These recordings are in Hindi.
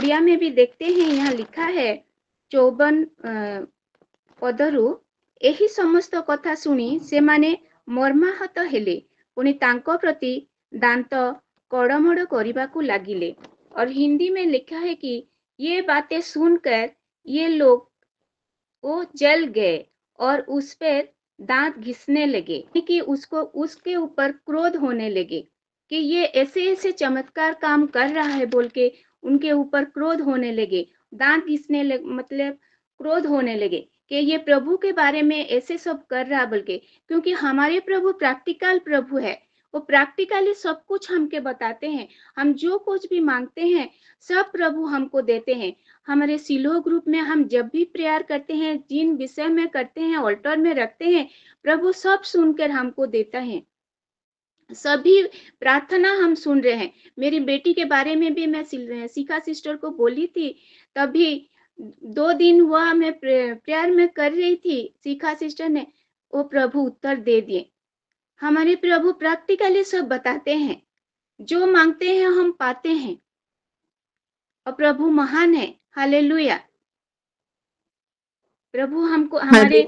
ओडिया में भी देखते हैं, यहाँ लिखा है 54 पदरु, एही समस्त कथा सुनी सेमाने मर्माहत हेले, पुणी तांको प्रति दांत कड़मड़ करने लगिले। और हिंदी में लिखा है कि ये बातें सुनकर ये लोग वो जल गए और उस पर दांत घिसने लगे, कि उसके ऊपर क्रोध होने लगे कि ये ऐसे ऐसे चमत्कार काम कर रहा है बोल के उनके ऊपर क्रोध होने लगे, दांत घिसने लगे, मतलब क्रोध होने लगे कि ये प्रभु के बारे में ऐसे सब कर रहा बोल के। क्योंकि हमारे प्रभु प्रैक्टिकल प्रभु है, वो प्रैक्टिकली सब कुछ हमके बताते हैं। हम जो कुछ भी मांगते हैं सब प्रभु हमको देते हैं। हमारे सिलो ग्रुप में हम जब भी प्रेयर करते हैं, जिन विषय में करते हैं, ऑल्टर में रखते हैं, प्रभु सब सुनकर हमको देता है। सभी प्रार्थना हम सुन रहे हैं। मेरी बेटी के बारे में भी मैं शिखा सिस्टर को बोली थी, तभी 2 दिन हुआ मैं प्रेयर में कर रही थी, शिखा सिस्टर ने वो प्रभु उत्तर दे दिए। हमारे प्रभु प्रैक्टिकली सब बताते हैं, जो मांगते हैं हम पाते हैं, और प्रभु महान है। हालेलुया। प्रभु हमको हमारे,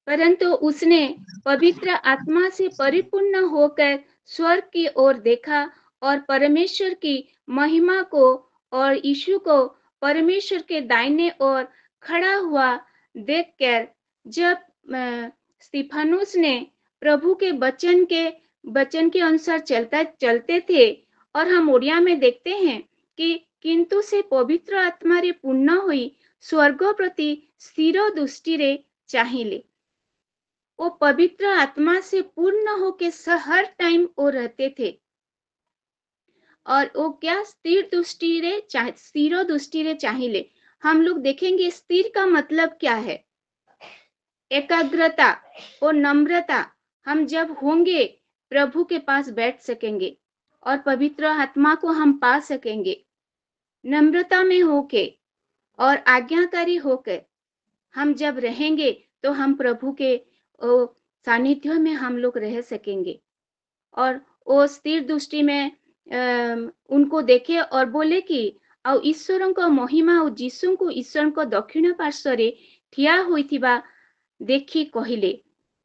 परंतु उसने पवित्र आत्मा से परिपूर्ण होकर स्वर्ग की ओर देखा और परमेश्वर की महिमा को और यीशु को परमेश्वर के दाहिने ओर खड़ा हुआ देखकर, जब स्तिफानुस ने प्रभु के वचन के अनुसार चलते थे, और हम ओडिया में देखते हैं कि किंतु से पवित्र आत्मा रे पूर्ण हुई स्वर्ग प्रति स्थिर दृष्टि रे चाहिए। वो पवित्र आत्मा से पूर्ण होके हर टाइम वो रहते थे। और वो क्या स्थिर दृष्टि रे चाहिए। हम लोग देखेंगे स्थिर का मतलब क्या है। एकाग्रता और नम्रता हम जब होंगे प्रभु के पास बैठ सकेंगे और पवित्र आत्मा को हम पा सकेंगे। नम्रता में होके और आज्ञाकारी होकर हम जब रहेंगे तो हम प्रभु के सानिध्य में हम लोग रह सकेंगे। और वो स्थिर दृष्टि में उनको देखे और बोले कि ईश्वर को महिमा और जीसु को ईश्वर को दक्षिण पार्श्व ठिया होइथिबा देखी कहिले।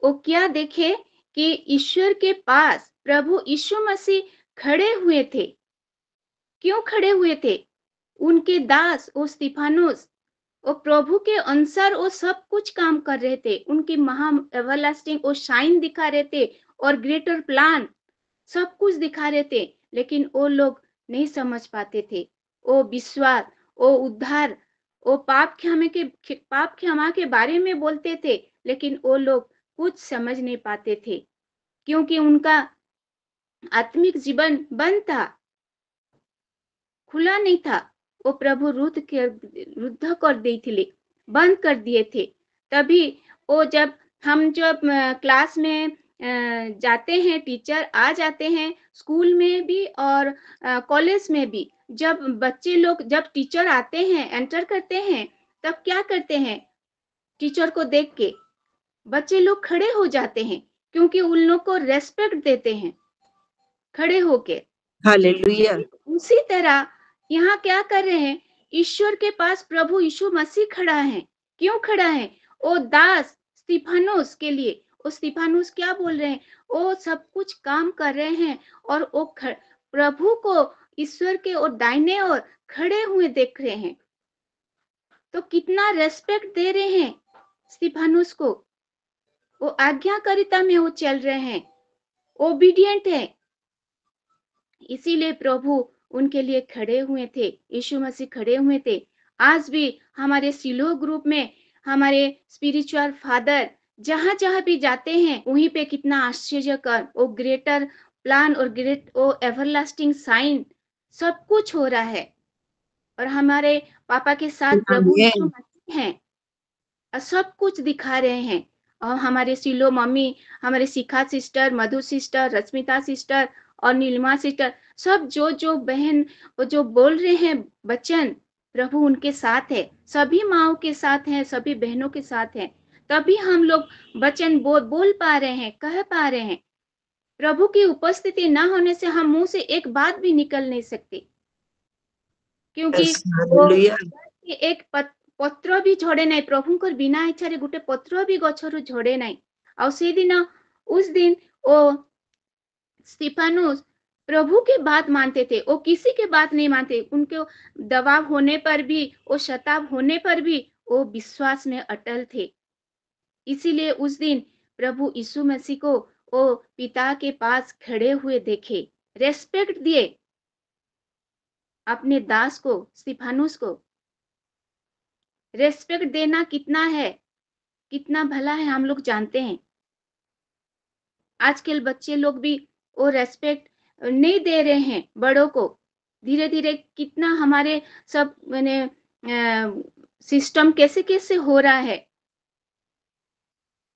वो क्या देखे कि ईश्वर के पास प्रभु यीशु मसीह खड़े हुए थे। क्यों खड़े हुए थे? उनके दास वो स्तिफानुस वो प्रभु के अनुसार वो सब कुछ काम कर रहे थे। उनकी महा एवरलास्टिंग वो शाइन दिखा रहे थे और ग्रेटर प्लान सब कुछ दिखा रहे थे, लेकिन वो लोग नहीं समझ पाते थे। वो विश्वास, वो उद्धार, वो पाप क्षमा के बारे में बोलते थे, लेकिन वो लोग कुछ समझ नहीं पाते थे, क्योंकि उनका आत्मिक जीवन बंद था, खुला नहीं था। वो प्रभु रुद्ध कर दिए, बंद कर दिए थे। तभी वो जब क्लास में जाते हैं, टीचर आ जाते हैं, स्कूल में भी और कॉलेज में भी, जब बच्चे लोग जब टीचर आते हैं, एंटर करते हैं, तब क्या करते हैं? टीचर को देख के बच्चे लोग खड़े हो जाते हैं, क्योंकि उन लोग को रेस्पेक्ट देते हैं खड़े होके। हालेलुया। उसी तरह यहाँ क्या कर रहे हैं? ईश्वर के पास प्रभु यीशु मसीह खड़ा है। क्यों खड़ा है? वो दास स्तिफानुस के लिए। वो स्तिफानुस क्या बोल रहे हैं? वो सब कुछ काम कर रहे हैं और वो प्रभु को ईश्वर के और दाहिने ओर खड़े हुए देख रहे हैं। तो कितना रेस्पेक्ट दे रहे हैं स्तिफानुस को। वो आज्ञाकारिता में वो चल रहे हैं, ओबीडिएंट है, इसीलिए प्रभु उनके लिए खड़े हुए थे। यीशु मसीह खड़े हुए थे। आज भी हमारे सिलो ग्रुप में हमारे स्पिरिचुअल फादर जहां जहां भी जाते हैं, वहीं पे कितना आश्चर्यकर वो ग्रेटर प्लान और वो एवरलास्टिंग साइन सब कुछ हो रहा है। और हमारे पापा के साथ प्रभु यीशु मसीह हैं, सब कुछ दिखा रहे हैं। और हमारे सिलो मम्मी, हमारे शिखा सिस्टर, मधु सिस्टर, रश्मिता सिस्टर और नीलिमा सिस्टर, सब जो बहन जो बोल रहे हैं वचन, प्रभु उनके साथ है। सभी माओ के साथ हैं, सभी बहनों के साथ हैं। तभी हम लोग वचन बोल पा रहे हैं, कह पा रहे हैं। प्रभु की उपस्थिति ना होने से हम मुंह से एक बात भी निकल नहीं सकती, क्योंकि वो एक पत्र भी झड़े नहीं, प्रभुंकर बिना इच्छा गोटे पत्र भी गछरु झड़े नहीं। आ से दिन उस दिन ओ स्तिफानुस प्रभु के बात मानते थे, वो किसी के बात नहीं मानते। उनके दबाव होने पर भी, वो शताब होने पर भी वो विश्वास में अटल थे। इसीलिए उस दिन प्रभु यीशु मसीह को वो पिता के पास खड़े हुए देखे, रेस्पेक्ट दिए अपने दास को, स्तिफानुस को। रेस्पेक्ट देना कितना है, कितना भला है, हम लोग जानते हैं। आजकल बच्चे लोग भी वो रेस्पेक्ट नहीं दे रहे हैं बड़ों को। धीरे धीरे कितना हमारे सब मैंने सिस्टम कैसे कैसे हो रहा है।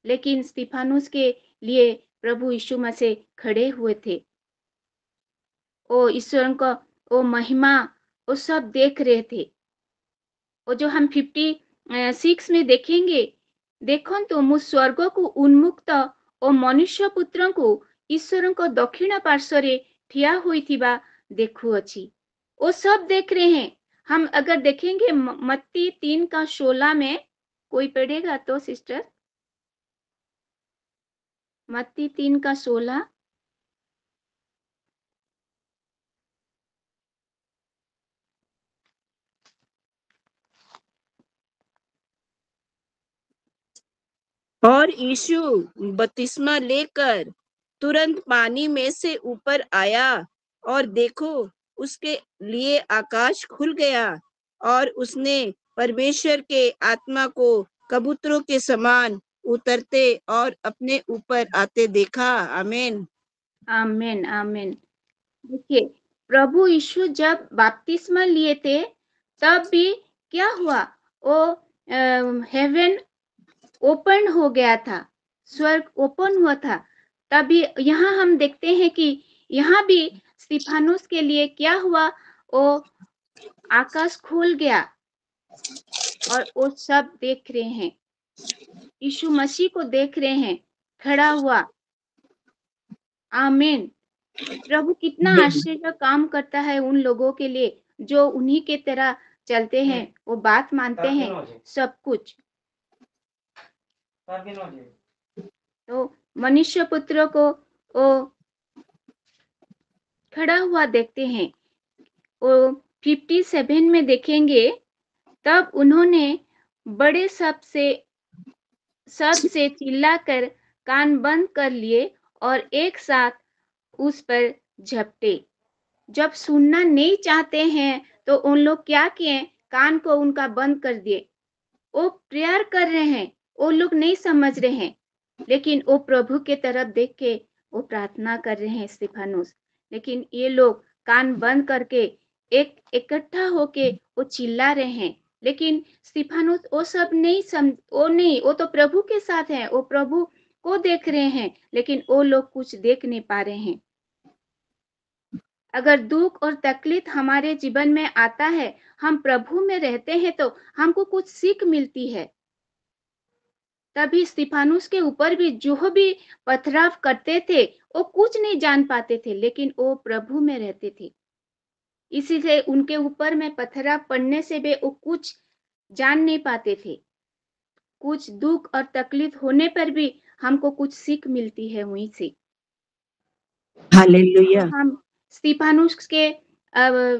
लेकिन स्तिफानुस के लिए प्रभु यीशु मसीह खड़े हुए थे। वो ईश्वर का वो महिमा वो सब देख रहे थे। वो जो हम 56 में देखेंगे, देखो तो मु स्वर्ग को उन्मुक्त और मनुष्य पुत्र को ईश्वर को दक्षिण पार्श्व ठिया होइथिबा देखुअछि। वो सब देख रहे हैं। हम अगर देखेंगे मत्ती 3:16 में, कोई पढ़ेगा तो सिस्टर? मत्ती 3:16। और यीशु बपतिस्मा लेकर तुरंत पानी में से ऊपर आया, और देखो उसके लिए आकाश खुल गया, और उसने परमेश्वर के आत्मा को कबूतरों के समान उतरते और अपने ऊपर आते देखा। आमीन, आमीन, आमीन। देखिए, प्रभु यीशु जब बपतिस्मा लिए थे तब भी क्या हुआ? वो हेवन ओपन हो गया था, स्वर्ग ओपन हुआ था। तभी यहाँ हम देखते हैं कि यहाँ भी स्तिफानुस के लिए क्या हुआ? वो आकाश खुल गया और वो सब देख रहे हैं, यीशु मसीह को देख रहे हैं खड़ा हुआ। आमीन। प्रभु कितना आश्चर्य काम करता है उन लोगों के लिए जो उन्हीं के तरह चलते हैं, वो बात मानते हैं सब कुछ। तो मनुष्य पुत्र को वो खड़ा हुआ देखते हैं। वो 57 में देखेंगे, तब उन्होंने बड़े सबसे चिल्लाकर कान बंद कर लिए और एक साथ उस पर झपटे। जब सुनना नहीं चाहते हैं तो उन लोग क्या किए? कान को उनका बंद कर दिए। वो प्रेयर कर रहे हैं, वो लोग नहीं समझ रहे हैं, लेकिन वो प्रभु के तरफ देख के वो प्रार्थना कर रहे हैं स्तिफानुस। लेकिन ये लोग कान बंद करके एक इकट्ठा होके वो चिल्ला रहे हैं। लेकिन स्तिफानुस वो सब नहीं वो तो प्रभु के साथ है, वो प्रभु को देख रहे हैं, लेकिन वो लोग कुछ देख नहीं पा रहे हैं। अगर दुख और तकलीफ हमारे जीवन में आता है, हम प्रभु में रहते हैं तो हमको कुछ सीख मिलती है। तभी स्तिफानुस के ऊपर भी जो भी पथराव करते थे वो कुछ नहीं जान पाते थे, लेकिन वो प्रभु में रहते थे। इसीलिए उनके ऊपर में पथराव पड़ने से भी वो कुछ जान नहीं पाते थे। कुछ दुख और तकलीफ होने पर भी हमको कुछ सीख मिलती है वहीं से। हालेलुया। तो हम स्तिफानुस के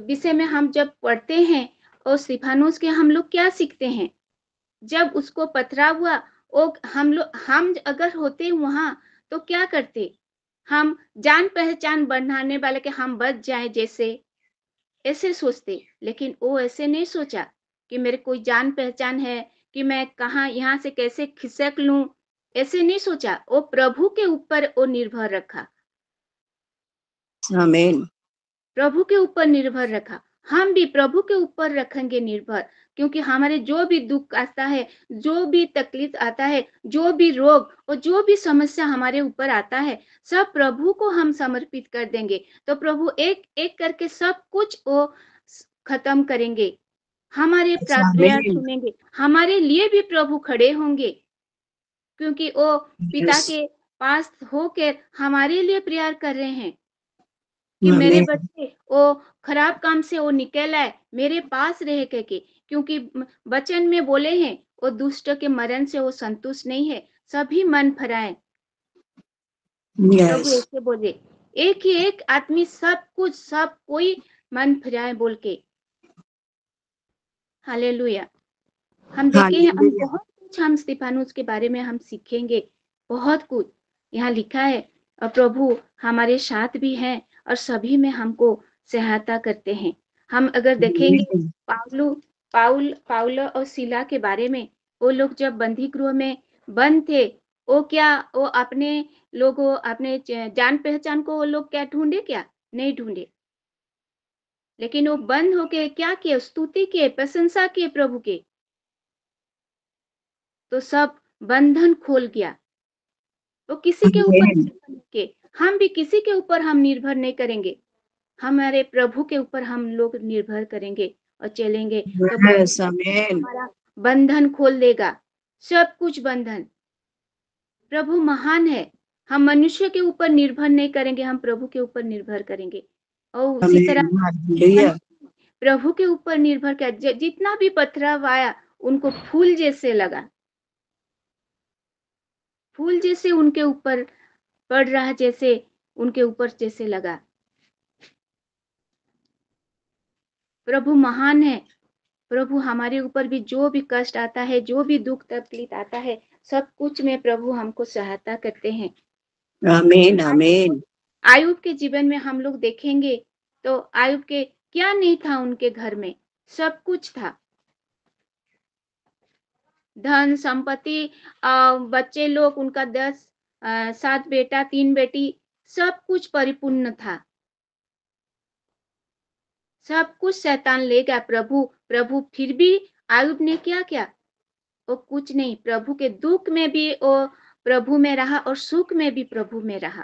विषय में हम जब पढ़ते हैं और स्तिफानुस के हम लोग क्या सीखते हैं? जब उसको पथराव हुआ, हम अगर होते वहां तो क्या करते? हम जान पहचान बढ़ाने वाले के हम बच जाए जैसे ऐसे सोचते। लेकिन वो ऐसे नहीं सोचा कि मेरे कोई जान पहचान है कि मैं कहाँ यहाँ से कैसे खिसक लूं, ऐसे नहीं सोचा। वो प्रभु के ऊपर वो निर्भर रखा। आमीन। प्रभु के ऊपर निर्भर रखा। हम भी प्रभु के ऊपर रखेंगे निर्भर, क्योंकि हमारे जो भी दुख आता है, जो भी तकलीफ आता है, जो भी रोग और जो भी समस्या हमारे ऊपर आता है, सब प्रभु को हम समर्पित कर देंगे तो प्रभु एक एक करके सब कुछ वो खत्म करेंगे। हमारे प्रेयर सुनेंगे, हमारे लिए भी प्रभु खड़े होंगे, क्योंकि वो पिता के पास होकर हमारे लिए प्रेयर कर रहे हैं। कि मेरे आमीन। बच्चे वो खराब काम से वो निकल आए, मेरे पास रहे करके, क्योंकि वचन में बोले हैं वो दुष्ट के मरण से वो संतुष्ट नहीं है, सभी मन फराए। प्रभु यस, ऐसे बोले, एक ही एक आदमी सब कुछ, सब कोई मन फिराए बोल के। हालेलुया। हम देखे हैं, हम हालेलुया, बहुत कुछ हम स्तिफानुस के बारे में हम सीखेंगे, बहुत कुछ यहाँ लिखा है। और प्रभु हमारे साथ भी हैं और सभी में हमको सहायता करते हैं। हम अगर देखेंगे आमीन, पाउल और सीला के बारे में, वो लोग जब बंदी गृह में बंद थे, वो अपने लोगों, अपने जान पहचान को वो लोग क्या ढूंढे? क्या नहीं ढूंढे, लेकिन वो बंद होके क्या किए? स्तुति किए, प्रशंसा किए प्रभु के, तो सब बंधन खोल गया। तो किसी के ऊपर आमीन, निर्भर नहीं के, हम भी किसी के ऊपर हम निर्भर नहीं करेंगे, हमारे प्रभु के ऊपर हम लोग निर्भर करेंगे और चलेंगे, तो प्रभु यस, आमीन, हमारा बंधन खोल देगा, सब कुछ बंधन। प्रभु महान है, हम मनुष्य के ऊपर निर्भर नहीं करेंगे, हम प्रभु के ऊपर निर्भर करेंगे। और उसी तरह आमीन, हालेलुया, प्रभु के ऊपर निर्भर किया, जितना भी पथराव आया उनको फूल जैसे लगा, फूल जैसे उनके ऊपर पड़ रहा, जैसे उनके ऊपर जैसे लगा। प्रभु महान है। प्रभु हमारे ऊपर भी जो भी कष्ट आता है, जो भी दुख तकलीफ आता है, सब कुछ में प्रभु हमको सहायता करते हैं। आमीन, आमीन, आयुब के जीवन में हम लोग देखेंगे तो आयुब के क्या नहीं था? उनके घर में सब कुछ था, धन संपत्ति, बच्चे लोग उनका 7 बेटा 3 बेटी, सब कुछ परिपूर्ण था। सब कुछ शैतान ले गया, प्रभु फिर भी आयुब ने क्या किया? वो कुछ नहीं, प्रभु के दुख में भी वो प्रभु में रहा और सुख में भी प्रभु में रहा।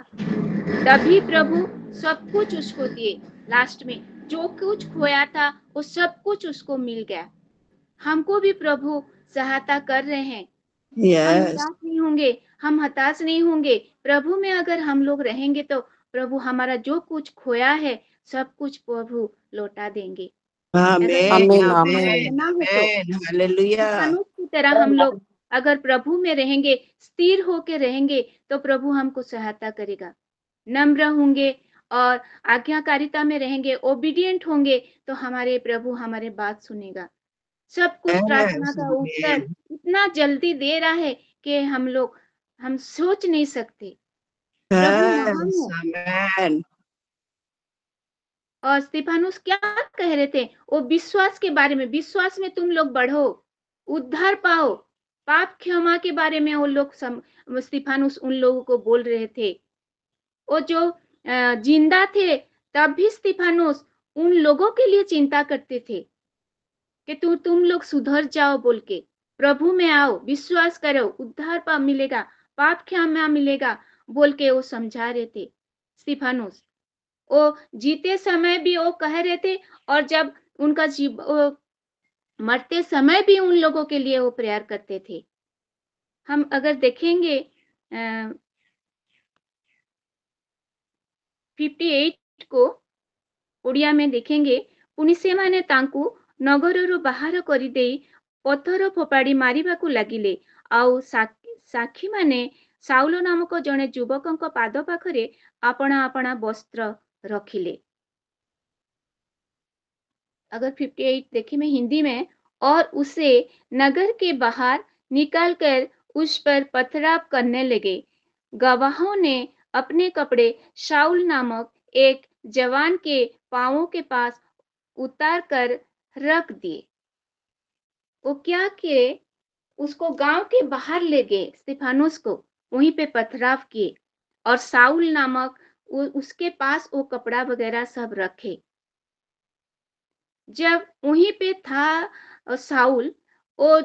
तभी प्रभु सब कुछ उसको दिए। लास्ट में जो कुछ खोया था वो सब कुछ उसको मिल गया। हमको भी प्रभु सहायता कर रहे हैं। हम यस, निराश नहीं होंगे, हम हताश नहीं होंगे। प्रभु में अगर हम लोग रहेंगे तो प्रभु हमारा जो कुछ खोया है सब कुछ प्रभु लौटा देंगे। अगर आमीन, आमीन प्रभु में आमीन आमीन, रहना है तो आमीन, हालेलुया, मनुष्य की तरह हम लोग अगर प्रभु में रहेंगे, स्थिर होके रहेंगे, तो प्रभु हमको सहायता करेगा। नम्र होंगे और आज्ञाकारिता में रहेंगे, ओबीडिएंट होंगे, तो हमारे प्रभु हमारे बात सुनेगा। सब कुछ प्रार्थना यस, का उत्तर आमीन, इतना जल्दी दे रहा है कि हम सोच नहीं सकते। प्रभु महान यस, है। आमीन, और स्तिफानुस क्या कह रहे थे? वो विश्वास के बारे में, विश्वास में तुम लोग बढ़ो, उद्धार पाओ, पाप क्षमा के बारे में वो लोग स्तिफानुस उन लोगों को बोल रहे थे। वो जो जिंदा थे तब भी स्तिफानुस उन लोगों के लिए चिंता करते थे कि तुम लोग सुधर जाओ बोल के, प्रभु में आओ, विश्वास करो, उद्धार पा मिलेगा, पाप क्षमा मिलेगा बोल के वो समझा रहे थे स्तिफानुस। वो जीते समय भी वो कह रहे थे और जब उनका मरते समय भी उन लोगों के लिए वो प्रेयर करते थे। हम अगर देखेंगे 58 को ओडिया में देखेंगे, पुनि सेमाने तांकु नगरରୁ ବାହାର କରିଦେଇ ପଥର ଫୋପାଡ଼ି ମାରିବାକୁ ଲାଗିଲେ। ଆଉ ସାକ୍ଷୀମାନେ ସାଉଲ ନାମକ ଜଣେ ଯୁବକଙ୍କ ପାଦ ପାଖରେ ଆପଣା ଆପଣା ବସ୍ତ୍ର रखिले। अगर 58 देखे मैं हिंदी में, और उसे नगर के बाहर निकालकर उस पर पथराव करने लगे। गवाहों ने अपने कपड़े शाऊल नामक एक जवान के पांवों के पास उतार कर रख दिए। वो क्या किए? उसको गांव के बाहर ले गए, स्तिफानुस को वहीं पे पथराव किए और साउल नामक उसके पास वो कपड़ा वगैरह सब रखे। जब वहीं पे था साउल, वो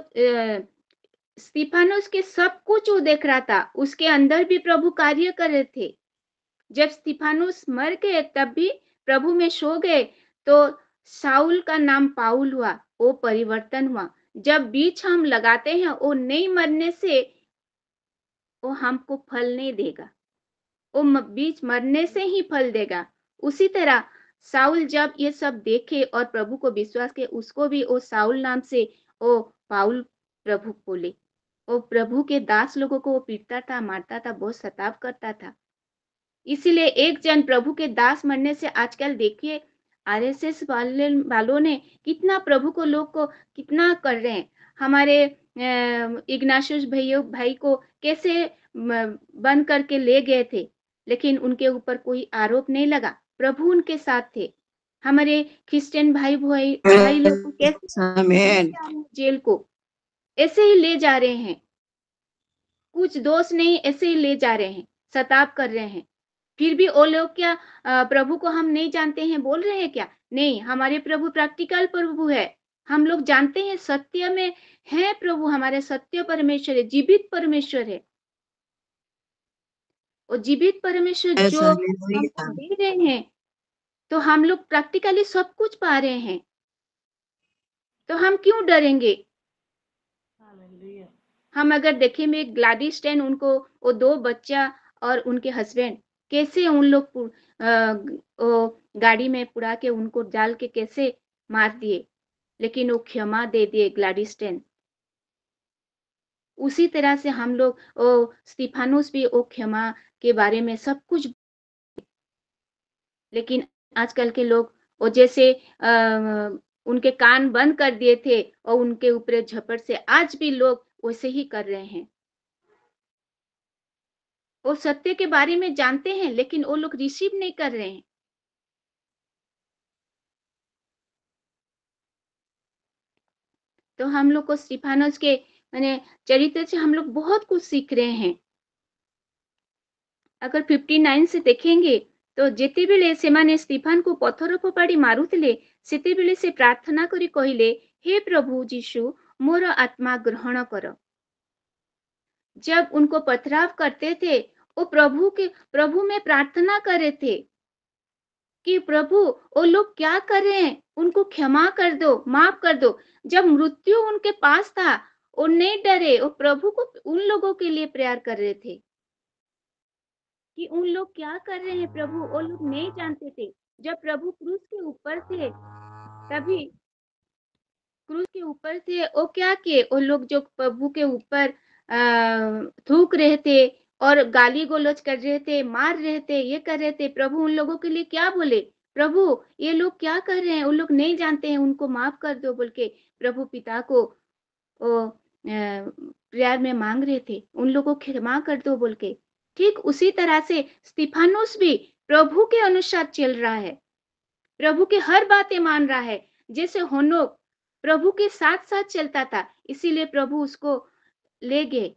स्तिफानुस के सब कुछ वो देख रहा था, उसके अंदर भी प्रभु कार्य कर रहे थे। जब स्तिफानुस मर गए तब भी प्रभु में सो गए, तो साउल का नाम पाउल हुआ, वो परिवर्तन हुआ। जब बीज हम लगाते हैं वो नहीं मरने से वो हमको फल नहीं देगा, वो बीज मरने से ही फल देगा। उसी तरह साउल जब ये सब देखे और प्रभु को विश्वास के, उसको भी वो साउल नाम से वो पाउल प्रभु बोले। वो प्रभु के दास लोगों को वो पीटता था, मारता था, बहुत सताव करता था। इसीलिए एक जन प्रभु के दास मरने से आजकल देखिए आरएसएस वालों ने कितना प्रभु को लोग को कितना कर रहे हैं। हमारे इग्नाशियस भाई को कैसे बंद करके ले गए थे, लेकिन उनके ऊपर कोई आरोप नहीं लगा, प्रभु उनके साथ थे। हमारे क्रिश्चियन भाई लोग को कैसे आमेन। जेल को ऐसे ही ले जा रहे हैं, कुछ दोष नहीं, ऐसे ही ले जा रहे हैं, सताव कर रहे हैं। फिर भी वो लोग क्या प्रभु को हम नहीं जानते हैं बोल रहे हैं क्या? नहीं, हमारे प्रभु प्रैक्टिकल प्रभु है। हम लोग जानते हैं सत्य में है प्रभु, हमारे सत्य परमेश्वर है, जीवित परमेश्वर है। और जीवित परमेश्वर जो हमको दे रहे हैं, तो हम लोग प्रैक्टिकली सब कुछ पा रहे हैं, तो हम क्यों डरेंगे? हम अगर देखें ग्लाडिस स्टेन, उनको वो 2 बच्चा और उनके हस्बैंड कैसे उन लोग गाड़ी में पुरा के उनको डाल के कैसे मार दिए, लेकिन वो क्षमा दे दिए ग्लाडिस स्टेन। उसी तरह से हम लोग स्तिफानुस भी वो क्षमा के बारे में सब कुछ, लेकिन आजकल के लोग वो जैसे उनके कान बंद कर दिए थे और उनके ऊपर झपट से आज भी लोग वैसे ही कर रहे हैं। वो सत्य के बारे में जानते हैं, लेकिन वो लोग रिसीव नहीं कर रहे हैं। तो हम लोग को स्तिफानस के माने चरित्र से हम लोग बहुत कुछ सीख रहे हैं। अगर 59 से देखेंगे तो जेतेबेले सेमाने स्तिफान को पत्थर फोपाड़ी मारुथिले सेतेबेले से प्रार्थना करी कहिले, हे प्रभु जीशु मोर आत्मा ग्रहण कर। जब उनको पथराव करते थे, वो प्रभु में प्रार्थना कर रहे थे कि प्रभु वो लोग क्या कर रहे हैं, उनको क्षमा कर दो, माफ कर दो। जब मृत्यु उनके पास था, वो नहीं डरे, वो प्रभु को उन लोगों के लिए प्रेयर कर रहे थे कि उन लोग क्या कर रहे हैं प्रभु, वो लोग नहीं जानते थे। जब प्रभु क्रूस के ऊपर थे, तभी क्रूस के ऊपर थे, वो क्या किए, वो लोग जो प्रभु के ऊपर थूक रहे थे और गाली गलौज कर रहे थे, मार रहे थे, ये कर रहे थे, प्रभु उन लोगों के लिए क्या बोले, प्रभु ये लोग क्या कर रहे हैं, उन लोग नहीं जानते हैं, उनको माफ कर दो बोल के प्रभु पिता को प्रेयर में मांग रहे थे, उन लोगों को क्षमा कर दो बोल के। ठीक उसी तरह से स्तिफानुस भी प्रभु के अनुसार चल रहा है, प्रभु की हर बातें मान रहा है। जैसे हनोक प्रभु के साथ साथ चलता था, इसीलिए प्रभु उसको ले गए।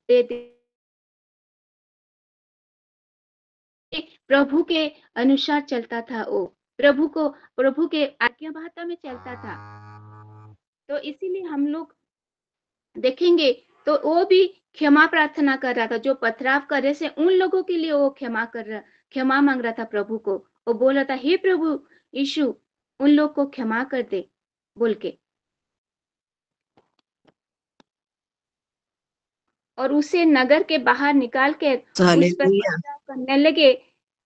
प्रभु के अनुसार चलता था, वो प्रभु के आज्ञाबाहता में चलता था। तो इसीलिए हम लोग देखेंगे तो वो भी क्षमा प्रार्थना कर रहा था, जो पथराव कर रहे थे उन लोगों के लिए वो क्षमा मांग रहा था प्रभु को। वो बोल रहा था, हे प्रभु यीशु उन लोग को क्षमा कर दे बोल के। और उसे नगर के बाहर निकाल के उस पर पथराव करने लगे।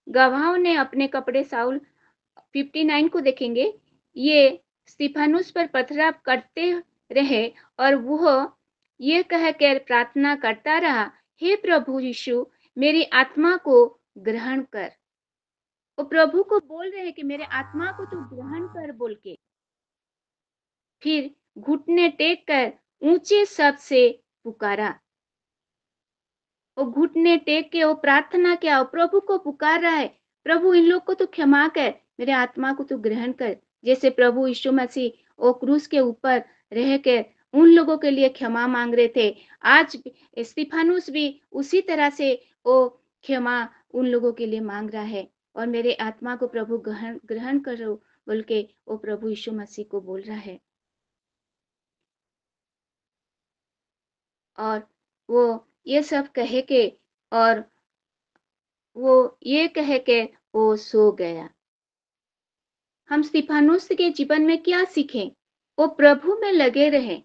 गवाहों ने अपने कपड़े, साउल 59 को देखेंगे, ये स्तिफानुस पर पथराव करते रहे और वह ये कह कर प्रार्थना करता रहा, हे प्रभु यीशु मेरी आत्मा को ग्रहण कर। वो प्रभु को बोल रहे हैं कि मेरे आत्मा को तू ग्रहण कर बोल के। फिर घुटने टेक कर ऊंचे शब्द से पुकारा। वो घुटने टेक के वो प्रार्थना किया, वो प्रभु को पुकार रहा है, प्रभु इन लोग को तू क्षमा कर, मेरे आत्मा को तू ग्रहण कर। जैसे प्रभु यीशु मसीह वो क्रूस के ऊपर रह के उन लोगों के लिए क्षमा मांग रहे थे, आज स्तिफानुस भी उसी तरह से वो क्षमा उन लोगों के लिए मांग रहा है और मेरे आत्मा को प्रभु ग्रहण करो बोल के वो प्रभु यीशु मसीह को बोल रहा है। और वो ये सब कहे के और वो ये कहे के वो सो गया। हम स्तिफानुस के जीवन में क्या सीखें? वो प्रभु में लगे रहे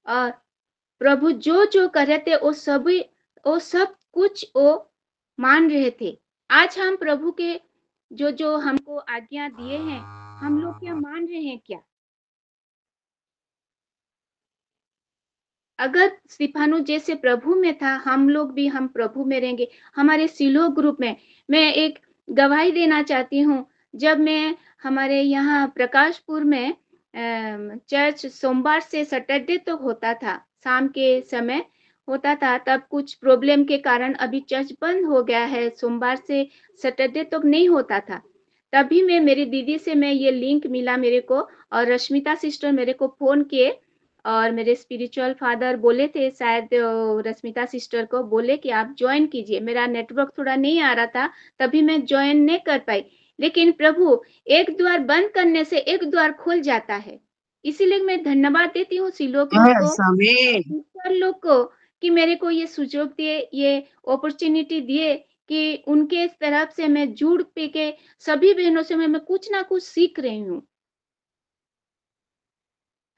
और प्रभु जो जो कर रहे थे वो सब कुछ वो मान रहे थे। आज हम प्रभु के जो जो हमको आज्ञा दिए हैं, हम लोग क्या मान रहे हैं क्या? अगर स्तिफानुस जैसे प्रभु में था, हम लोग भी हम प्रभु में रहेंगे। हमारे सिलो ग्रुप में मैं एक गवाही देना चाहती हूँ। जब मैं हमारे यहाँ प्रकाशपुर में चर्च सोमवार से सैटरडे तक होता था, शाम के समय होता था, तब कुछ प्रॉब्लम के कारण अभी चर्च बंद हो गया है, सोमवार से सैटरडे तक नहीं होता था। तभी मैं मेरी दीदी से मैं ये लिंक मिला मेरे को, और रश्मिता सिस्टर मेरे को फोन किए, और मेरे स्पिरिचुअल फादर बोले थे, शायद रश्मिता सिस्टर को बोले कि आप ज्वाइन कीजिए। मेरा नेटवर्क थोड़ा नहीं आ रहा था, तभी मैं ज्वाइन नहीं कर पाई। लेकिन प्रभु एक द्वार बंद करने से एक द्वार खुल जाता है। इसीलिए मैं धन्यवाद देती हूँ सिलोक लोग को, सिस्टर लोग को, कि मेरे को ये सुযোগ दिए, ये अपॉर्चुनिटी दिए कि उनके तरफ से मैं जुड़ पे के सभी बहनों से मैं कुछ ना कुछ सीख रही हूँ।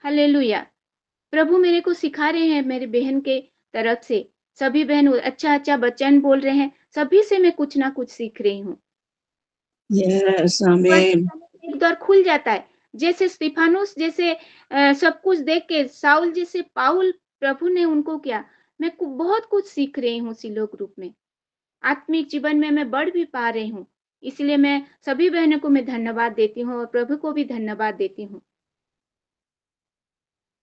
हालेलुया। प्रभु मेरे को सिखा रहे हैं, मेरी बहन के तरफ से सभी बहन अच्छा अच्छा वचन बोल रहे हैं, सभी से मैं कुछ ना कुछ सीख रही हूँ। यस आमीन। एक द्वार खुल जाता है, जैसे स्तिफानुस जैसे सब कुछ देख के साउल जैसे पाउल प्रभु ने उनको किया। मैं बहुत कुछ सीख रही हूँ सिलो ग्रुप में, आत्मिक जीवन में मैं बढ़ भी पा रही हूँ। इसलिए मैं सभी बहनों को मैं धन्यवाद देती हूँ और प्रभु को भी धन्यवाद देती हूँ।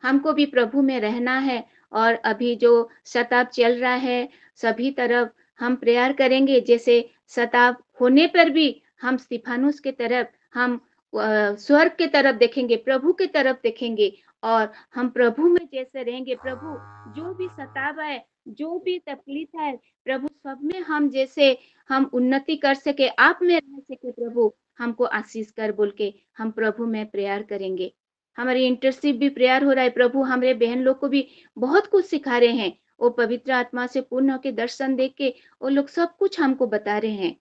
हमको भी प्रभु में रहना है, और अभी जो शताब चल रहा है, सभी तरफ हम प्रेयर करेंगे, जैसे शताब होने पर भी हम स्तिफानुस के तरफ, हम स्वर्ग के तरफ देखेंगे, प्रभु के तरफ देखेंगे, और हम प्रभु में जैसे रहेंगे। प्रभु जो भी शताब है, जो भी तकलीफ है, प्रभु सब में हम जैसे हम उन्नति कर सके, आप में रह सके, प्रभु हमको आशीष कर बोल के हम प्रभु में प्रेयर करेंगे। हमारी इंटरसिप भी प्रेयर हो रहा है। प्रभु हमारे बहन लोग को भी बहुत कुछ सिखा रहे हैं, वो पवित्र आत्मा से पूर्ण होकर दर्शन देख के वो लोग सब कुछ हमको बता रहे हैं।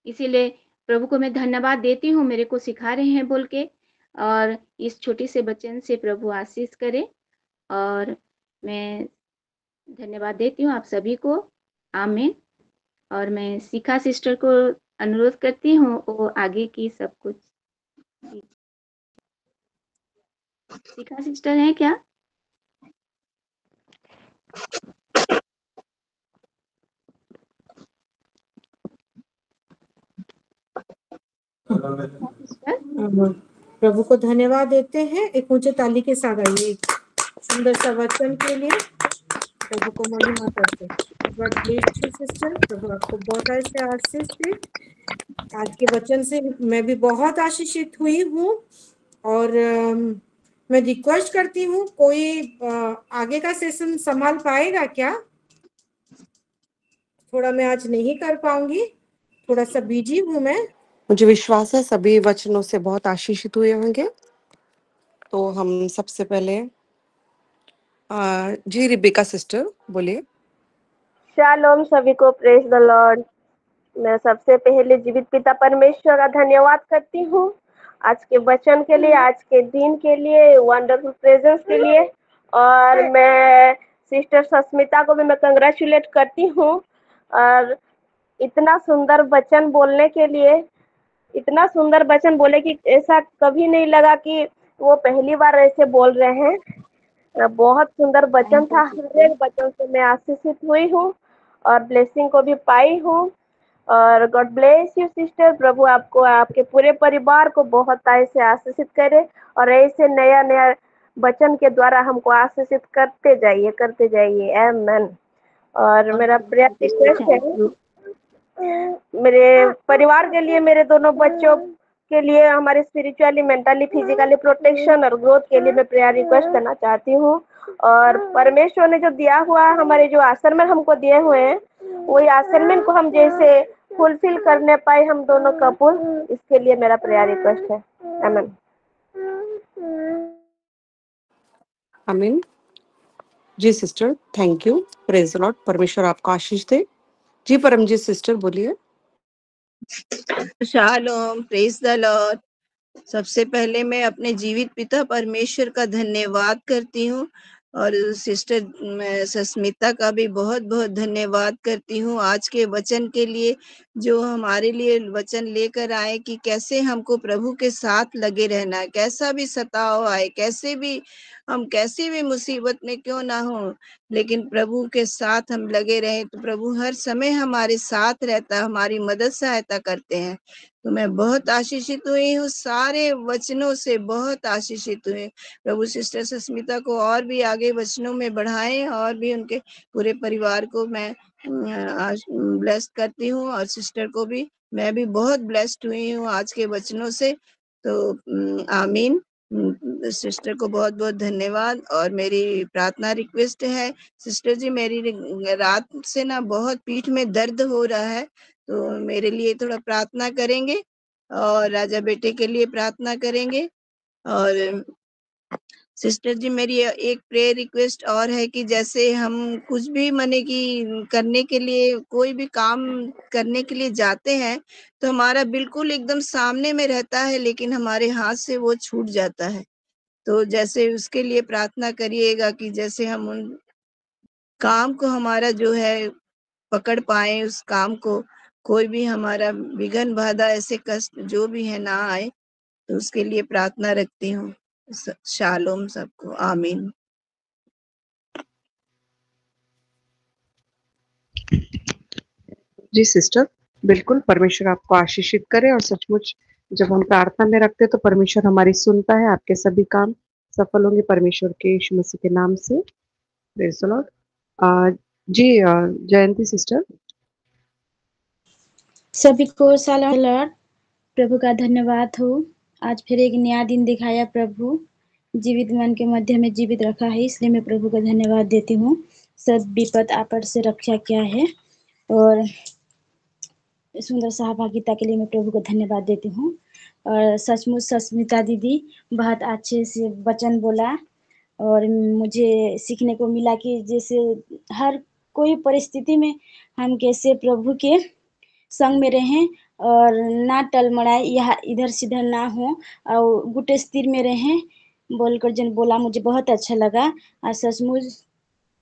इसीलिए प्रभु को मैं धन्यवाद देती हूँ, मेरे को सिखा रहे हैं बोल के, और इस छोटी से बच्चन से प्रभु आशीष करे। और मैं धन्यवाद देती हूँ आप सभी को। आमीन। और मैं शिखा सिस्टर को अनुरोध करती हूँ, वो आगे की सब कुछ। शिखा सिस्टर है क्या? प्रभु को धन्यवाद देते हैं। एक ऊंचे ताली के साथ आइए सुंदर सा वचन के लिए। प्रभु को महिमा करते हैं। God bless you sister. प्रभु आपको बहुत ऐसे आशीष दे। आज के वचन से मैं भी बहुत आशीषित हुई हूँ, और मैं रिक्वेस्ट करती हूँ, कोई आगे का सेशन संभाल पाएगा क्या? थोड़ा मैं आज नहीं कर पाऊंगी, थोड़ा सा बिजी हूँ मैं। मुझे विश्वास है सभी वचनों से बहुत आशीषित हुए होंगे। तो हम सबसे पहले जी रिबिका सिस्टर बोलिए। शालोम सभी को, प्रेज द लॉर्ड। मैं सबसे पहले जीवित पिता परमेश्वर का धन्यवाद करती हूँ आज के वचन के लिए, आज के दिन के लिए, वंडरफुल प्रेजेंस के लिए। और मैं सिस्टर सस्मिता को भी मैं कंग्रेचुलेट करती हूँ, और इतना सुंदर वचन बोलने के लिए, इतना सुंदर वचन बोले कि ऐसा कभी नहीं लगा कि वो पहली बार ऐसे बोल रहे हैं। बहुत सुंदर वचन था, हर एक वचन से मैं आशीषित हुई हूँ और ब्लेसिंग को भी पाई हूँ। और गॉड ब्लेस यू सिस्टर। प्रभु आपको, आपके पूरे परिवार को बहुत ऐसे आशीषित करे, और ऐसे नया नया वचन के द्वारा हमको आशीषित करते जाइए। आमीन। और मेरा प्रेयर रिक्वेस्ट है, मेरे परिवार के लिए, मेरे दोनों बच्चों के लिए, हमारे स्पिरिचुअली, मेंटली, फिजिकली प्रोटेक्शन और ग्रोथ के लिए मैं प्रेयर रिक्वेस्ट करना चाहती हूँ। और परमेश्वर ने जो दिया हुआ, हमारे जो असाइनमेंट हमको दिए हुए हैं, वही असाइनमेंट को हम जैसे फुलफिल करने पाए हम दोनों कपल, इसके लिए मेरा प्रेयर रिक्वेस्ट है। आमीन। आमीन। जी sister, thank you. Praise the Lord. परमेश्वर आपको आशीष दे। जी परमजीत सिस्टर बोलिए। शालोम, प्रेज द लॉर्ड। सबसे पहले मैं अपने जीवित पिता परमेश्वर का धन्यवाद करती हूँ, और सिस्टर सस्मिता का भी बहुत बहुत धन्यवाद करती हूँ आज के वचन के लिए, जो हमारे लिए वचन लेकर आए कि कैसे हमको प्रभु के साथ लगे रहना है, कैसा भी सताव आए, कैसे भी मुसीबत में क्यों ना हो, लेकिन प्रभु के साथ हम लगे रहें तो प्रभु हर समय हमारे साथ रहता, हमारी मदद सहायता करते हैं। तो मैं बहुत आशीषित हुई हूँ, सारे वचनों से बहुत आशीषित हुई। प्रभु सिस्टर सुस्मिता को और भी आगे वचनों में बढ़ाएं, और भी उनके पूरे परिवार को मैं ब्लेस्ड करती हूँ, और सिस्टर को भी मैं भी बहुत ब्लेस्ड हुई हूँ आज के वचनों से। तो आमीन। सिस्टर को बहुत बहुत धन्यवाद। और मेरी प्रार्थना रिक्वेस्ट है सिस्टर जी, मेरी रात से ना बहुत पीठ में दर्द हो रहा है, तो मेरे लिए थोड़ा प्रार्थना करेंगे, और राजा बेटे के लिए प्रार्थना करेंगे। और सिस्टर जी, मेरी एक प्रेयर रिक्वेस्ट और है कि जैसे हम कुछ भी माने कि करने के लिए, कोई भी काम करने के लिए जाते हैं, तो हमारा बिल्कुल एकदम सामने में रहता है, लेकिन हमारे हाथ से वो छूट जाता है। तो जैसे उसके लिए प्रार्थना करिएगा कि जैसे हम उन काम को हमारा जो है पकड़ पाए, उस काम को कोई भी हमारा विघ्न बाधा ऐसे कष्ट जो भी है ना आए, तो उसके लिए प्रार्थना रखती हूँ। शालोम सबको, आमीन। जी सिस्टर, बिल्कुल परमेश्वर आपको आशीषित करे। और सचमुच जब हम प्रार्थना में रखते हैं तो परमेश्वर हमारी सुनता है। आपके सभी काम सफल होंगे परमेश्वर के यीशु मसीह के नाम से। Praise the Lord. जी जयंती सिस्टर। सभी को सलाम लॉर्ड। प्रभु का धन्यवाद हो, आज फिर एक नया दिन दिखाया प्रभु, जीवित मन के मध्य में जीवित रखा है, इसलिए मैं प्रभु का धन्यवाद देती हूँ। सब विपद आपद से रक्षा किया है, और सुंदर सहभागिता के लिए मैं प्रभु को धन्यवाद देती हूँ। और सचमुच सस्मिता दीदी बहुत अच्छे से वचन बोला, और मुझे सीखने को मिला कि जैसे हर कोई परिस्थिति में हम कैसे प्रभु के संग में रहें, और ना टलमड़ाए, यह इधर सीधर ना हो, और गुटे स्थिर में रहें बोलकर जन बोला, मुझे बहुत अच्छा लगा। और सचमुच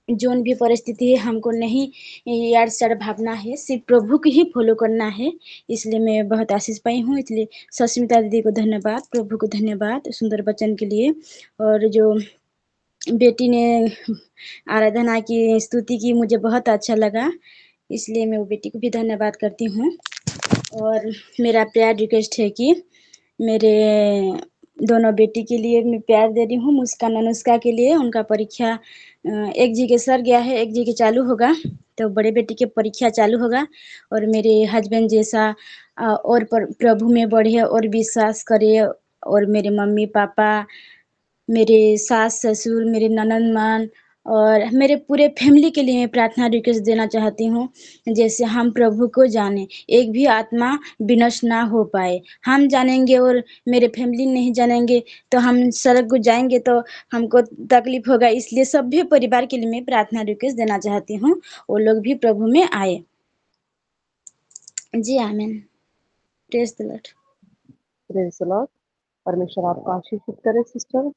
जोन भी परिस्थिति है, हमको नहीं यार सर भावना है, सिर्फ प्रभु की ही फॉलो करना है। इसलिए मैं बहुत आशीष पाई हूँ। इसलिए सस्मिता दीदी को धन्यवाद, प्रभु को धन्यवाद सुंदर वचन के लिए। और जो बेटी ने आराधना की स्तुति की, मुझे बहुत अच्छा लगा, इसलिए मैं वो बेटी को भी धन्यवाद करती हूँ। और मेरा प्यार रिक्वेस्ट है कि मेरे दोनों बेटी के लिए मैं प्यार दे रही हूँ, मुस्कान अनुष्का के लिए। उनका परीक्षा एक जी के सर गया है, एक जी के चालू होगा, तो बड़े बेटी के परीक्षा चालू होगा। और मेरे हस्बैंड जैसा और प्रभु में बढ़े और विश्वास करे, और मेरे मम्मी पापा, मेरे सास ससुर, मेरे ननद और मेरे पूरे फैमिली के लिए मैं प्रार्थना रिक्वेस्ट देना चाहती हूँ। जैसे हम प्रभु को जाने, एक भी आत्मा विनष्ट ना हो पाए। हम जानेंगे और मेरे फैमिली नहीं जानेंगे, तो हम सड़क को जाएंगे तो हमको तकलीफ होगा। इसलिए सभी परिवार के लिए मैं प्रार्थना रिक्वेस्ट देना चाहती हूँ, वो लोग भी प्रभु में आए। जी आमीन। Praise the Lord. Praise the Lord. परमेश्वर आपको आशीषित करे सिस्टर।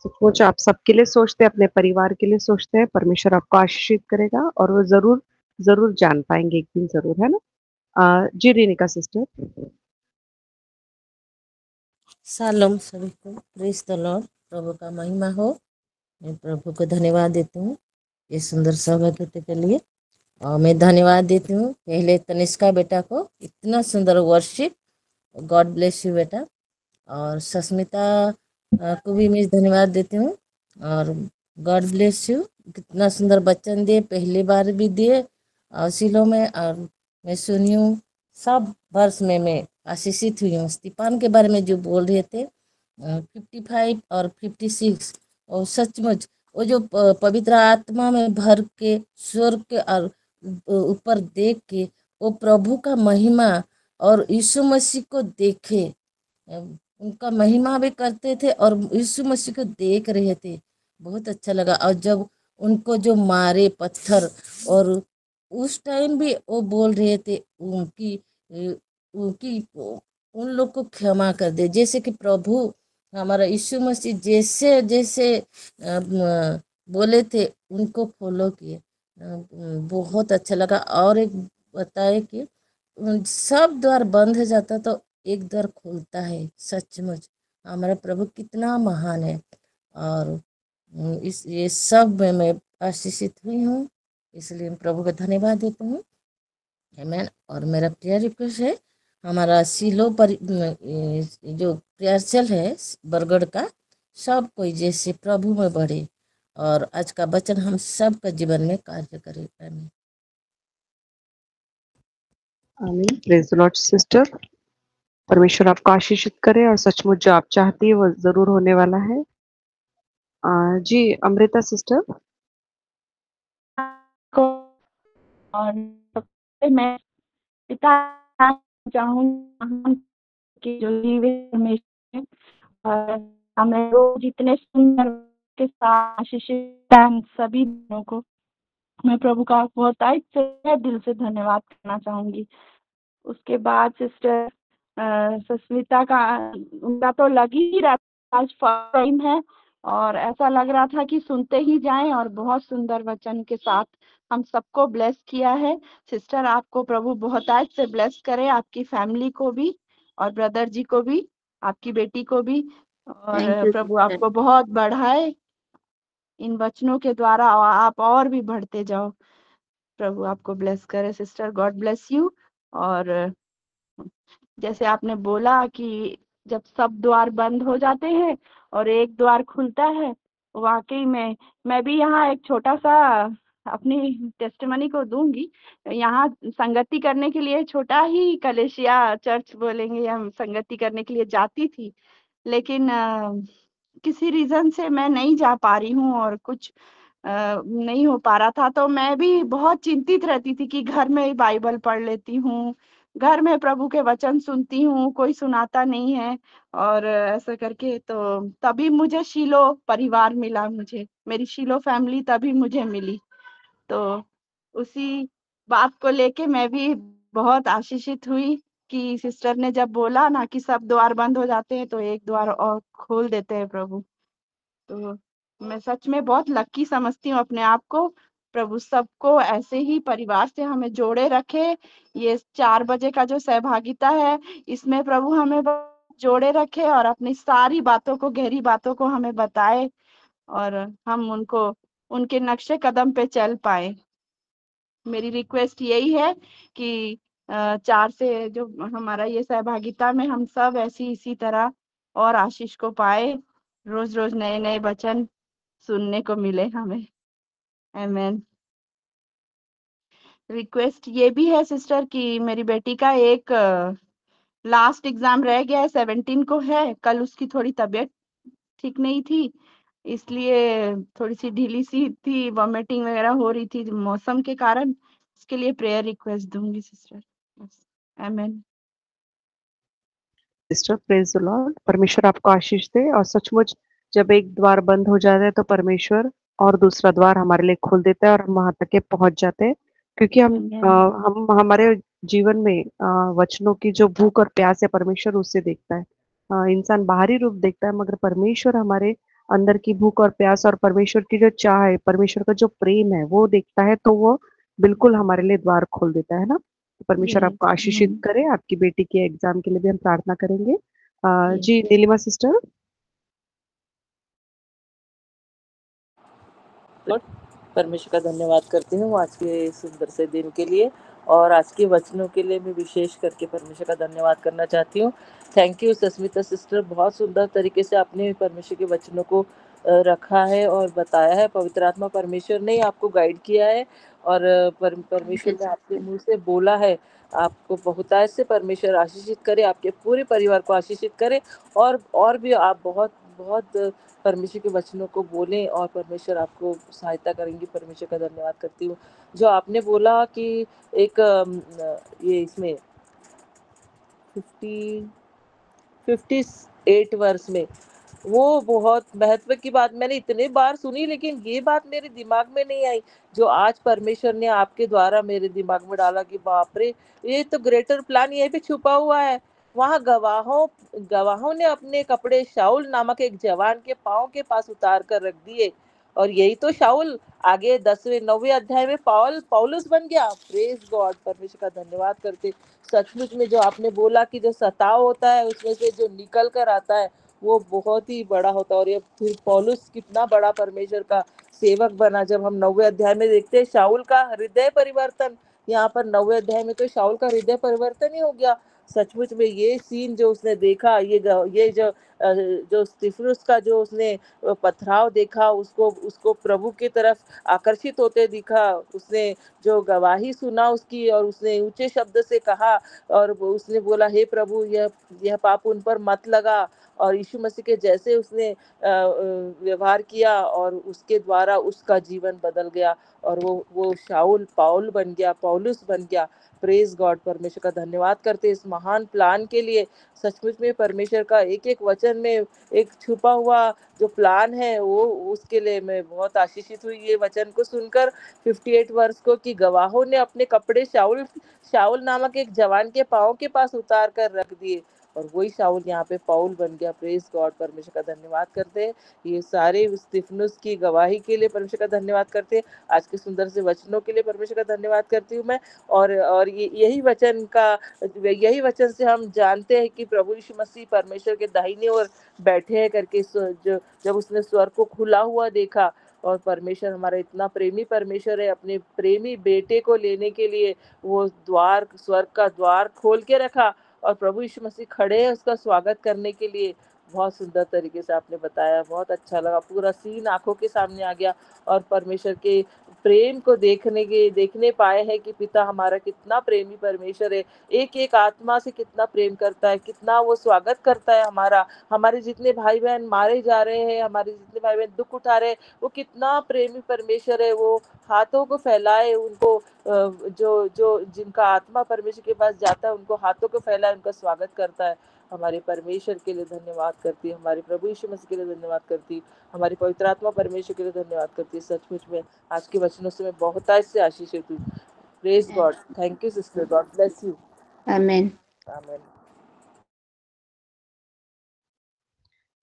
सचमुच आप सबके लिए सोचते हैं, अपने परिवार के लिए सोचते हैं, परमेश्वर आपको आशीषित करेगा, और वो जरूर जरूर जान पाएंगे एक दिन, जरूर, है ना। जी रेनिका सिस्टर। शालोम सभी को, प्रेज द लॉर्ड। प्रभु का महिमा हो। मैं प्रभु को धन्यवाद देती हूँ ये सुंदर सहभागिता के लिए। और मैं धन्यवाद देती हूँ पहले तनिष्का बेटा को, इतना सुंदर वर्शिप, गॉड ब्लेस यू बेटा। और सस्मिता को भी मैं धन्यवाद देती हूँ, और गॉड ब्लेस यू, कितना सुंदर वचन दिए, पहली बार भी दिए और सिलो में, और मैं सुनी हूँ सब वर्ष में मैं आशीषित हुई हूँ। स्तीफान के बारे में जो बोल रहे थे 55 और 56, और सचमुच वो जो पवित्र आत्मा में भर के स्वर्ग के और ऊपर देख के वो प्रभु का महिमा और यीशु मसीह को देखे, उनका महिमा भी करते थे और यीशु मसीह को देख रहे थे, बहुत अच्छा लगा। और जब उनको जो मारे पत्थर, और उस टाइम भी वो बोल रहे थे उनकी उन लोग को क्षमा कर दे, जैसे कि प्रभु हमारा यीशु मसीह जैसे जैसे बोले थे उनको फॉलो किए। बहुत अच्छा लगा। और एक बताए कि सब द्वार बंद हो जाता तो एक द्वार खुलता है। सचमुच हमारा प्रभु कितना महान है। और इस ये सब में मैं आशीषित हुई हूँ, इसलिए मैं प्रभु का धन्यवाद देती हूँ। आमीन। और मेरा प्रेयर रिक्वेस्ट है, हमारा सिलो पर जो प्रेयर चल है बरगढ़ का, सब कोई जैसे प्रभु में बढ़े और आज का वचन हम सब का जीवन में कार्य करे। आमीन। आमीन। Praise the Lord sister. परमेश्वर आपको आशीषित करे और सचमुच जो आप चाहती है वो जरूर होने वाला है। जी अमृता सिस्टर। को और सबसे मैं पिता चाहूंगी कि जो जीवित परमेश्वर है और हमें रोज इतने सुंदर के साथ आशीषित हम सभी दिनों को मैं प्रभु का बहुत दिल से धन्यवाद करना चाहूंगी। उसके बाद सिस्टर सस्मिता का उनका तो लग ही रहा था, आज फर्स्ट टाइम है और ऐसा लग रहा था कि सुनते ही जाएं और बहुत सुंदर वचन के साथ हम सबको ब्लेस किया है। सिस्टर आपको प्रभु बहुत आज से ब्लेस करे, आपकी फैमिली को भी और ब्रदर जी को भी, आपकी बेटी को भी, थैंक और यू प्रभु सिस्टर। आपको बहुत बढ़ाए इन वचनों के द्वारा और आप और भी बढ़ते जाओ। प्रभु आपको ब्लेस करे सिस्टर, गॉड ब्लेस यू। और जैसे आपने बोला कि जब सब द्वार बंद हो जाते हैं और एक द्वार खुलता है, वाकई में मैं भी यहाँ एक छोटा सा अपनी टेस्टिमनी को दूंगी। यहाँ संगति करने के लिए छोटा ही कलेशिया चर्च बोलेंगे, हम संगति करने के लिए जाती थी, लेकिन किसी रीजन से मैं नहीं जा पा रही हूँ और कुछ नहीं हो पा रहा था, तो मैं भी बहुत चिंतित रहती थी कि घर में ही बाइबल पढ़ लेती हूँ, घर में प्रभु के वचन सुनती हूँ, कोई सुनाता नहीं है। और ऐसा करके तो तभी मुझे शीलो परिवार मिला, मुझे मेरी शीलो फैमिली तभी मुझे मिली। तो उसी बात को लेके मैं भी बहुत आशीषित हुई कि सिस्टर ने जब बोला ना कि सब द्वार बंद हो जाते हैं तो एक द्वार और खोल देते हैं प्रभु। तो मैं सच में बहुत लकी समझती हूँ अपने आप को। प्रभु सबको ऐसे ही परिवार से हमें जोड़े रखे। ये 4 बजे का जो सहभागिता है, इसमें प्रभु हमें जोड़े रखे और अपनी सारी बातों को, गहरी बातों को हमें बताए और हम उनको उनके नक्शे कदम पे चल पाए। मेरी रिक्वेस्ट यही है कि 4 से जो हमारा ये सहभागिता में हम सब ऐसी इसी तरह और आशीष को पाए, रोज रोज नए नए वचन सुनने को मिले हमें। आमीन। रिक्वेस्ट ये भी है सिस्टर कि मेरी बेटी का एक लास्ट एग्जाम रह गया है, 17 को है। कल उसकी थोड़ी तबीयत ठीक नहीं थी, इसलिए थोड़ी सी ढीली सी थी, वॉमिटिंग वगैरह हो रही थी मौसम के कारण। इसके लिए प्रेयर रिक्वेस्ट दूंगी सिस्टर। आमीन। Sister praise the Lord. परमेश्वर आपको आशीष दे और सचमुच जब एक द्वार बंद हो जाता है तो परमेश्वर और दूसरा द्वार हमारे लिए खोल देता है और हम वहां तक के पहुंच जाते हैं, क्योंकि हम हमारे जीवन में वचनों की जो भूख और प्यास है परमेश्वर उससे देखता है। इंसान बाहरी रूप देखता है मगर परमेश्वर हमारे अंदर की भूख और प्यास और परमेश्वर की जो चाह है, परमेश्वर का जो प्रेम है वो देखता है, तो वो बिल्कुल हमारे लिए द्वार खोल देता है ना। तो परमेश्वर Yes, आपको आशीषित करे। आपकी बेटी के एग्जाम के लिए भी हम प्रार्थना करेंगे। yes. जी नीलिमा सिस्टर। परमेश्वर का धन्यवाद करती हूँ आज के सुंदर से दिन के लिए और आज के वचनों के लिए मैं विशेष करके परमेश्वर का धन्यवाद करना चाहती हूँ। थैंक यू सस्मिता सिस्टर, बहुत सुंदर तरीके से आपने परमेश्वर के वचनों को रखा है और बताया है। पवित्र आत्मा परमेश्वर ने आपको गाइड किया है और परमेश्वर ने आपके मुंह से बोला है। आपको बहुतायत से परमेश्वर आशीषित करे, आपके पूरे परिवार को आशीषित करे और भी आप बहुत बहुत परमेश्वर के वचनों को बोलें और परमेश्वर आपको सहायता करेंगी। परमेश्वर का धन्यवाद करती हूँ। जो आपने बोला कि एक ये इसमें 58 वर्ष में, वो बहुत महत्व की बात मैंने इतने बार सुनी, लेकिन ये बात मेरे दिमाग में नहीं आई जो आज परमेश्वर ने आपके द्वारा मेरे दिमाग में डाला कि बाप रे, ये तो ग्रेटर प्लान यहीं पे छुपा हुआ है। वहाँ गवाहों ने अपने कपड़े शाऊल नामक एक जवान के पाँव के पास उतार कर रख दिए और यही तो शाऊल आगे 10वें 9वें अध्याय में पौलुस बन गया। प्रेज गॉड, परमेश्वर का धन्यवाद करते। सचमुच में जो आपने बोला कि जो सताव होता है उसमें से जो निकल कर आता है वो बहुत ही बड़ा होता है। और ये फिर पौलुस कितना बड़ा परमेश्वर का सेवक बना। जब हम 9वें अध्याय में देखते हैं शाऊल का हृदय परिवर्तन, यहाँ पर 9वें अध्याय में तो शाऊल का हृदय परिवर्तन ही हो गया। सचमुच में ये सीन जो उसने देखा, ये जो स्तिफनुस का जो उसने पथराव देखा, उसको प्रभु की तरफ आकर्षित होते दिखा, उसने जो गवाही सुना उसकी और उसने ऊंचे शब्द से कहा और उसने बोला हे प्रभु यह पाप उन पर मत लगा। और यीशु मसीह के जैसे उसने व्यवहार किया और उसके द्वारा उसका जीवन बदल गया और वो शाऊल पाउल बन गया, पौलुस बन गया। प्रेज गॉड, परमेश्वर का धन्यवाद करते इस महान प्लान के लिए। सचमुच में परमेश्वर का एक एक वचन में एक छुपा हुआ जो प्लान है वो उसके लिए मैं बहुत आशीषित हुई ये वचन को सुनकर 58 वर्ष को कि गवाहों ने अपने कपड़े शाऊल नामक एक जवान के पाँव के पास उतार कर रख दिए और वही शाऊल यहाँ पे पाउल बन गया। प्रेज गॉड, परमेश्वर का धन्यवाद करते हैं ये सारे स्तिफनुस की गवाही के लिए परमेश्वर का धन्यवाद करते हैं। आज के सुंदर से वचनों के लिए परमेश्वर का धन्यवाद करती हूँ मैं। और यही वचन से हम जानते हैं कि प्रभु यीशु मसीह परमेश्वर के दाहिने ओर बैठे हैं करके जब उसने स्वर्ग को खुला हुआ देखा और परमेश्वर हमारा इतना प्रेमी परमेश्वर है, अपने प्रेमी बेटे को लेने के लिए वो स्वर्ग का द्वार खोल के रखा और प्रभु यीशु मसीह खड़े हैं उसका स्वागत करने के लिए। बहुत सुंदर तरीके से आपने बताया, बहुत अच्छा लगा, पूरा सीन आंखों के सामने आ गया और परमेश्वर के प्रेम को देखने पाए हैं कि पिता हमारा कितना प्रेमी परमेश्वर है, एक एक आत्मा से कितना प्रेम करता है, कितना वो स्वागत करता है हमारे जितने भाई बहन मारे जा रहे हैं, हमारे जितने भाई बहन दुख उठा रहे हैं, वो कितना प्रेमी परमेश्वर है। वो हाथों को फैलाए उनको जो जिनका आत्मा परमेश्वर के पास जाता है उनको हाथों को फैलाए उनका स्वागत करता है। हमारे परमेश्वर के लिए धन्यवाद करती है, हमारे प्रभु यीशु मसीह के लिए धन्यवाद करती है, हमारी पवित्र आत्मा परमेश्वर के लिए धन्यवाद करती है। सचमुच में आज के वचनों से मैं बहुत से आशीषित हुई। Praise God, thank you sister, God bless you. Amen. Amen.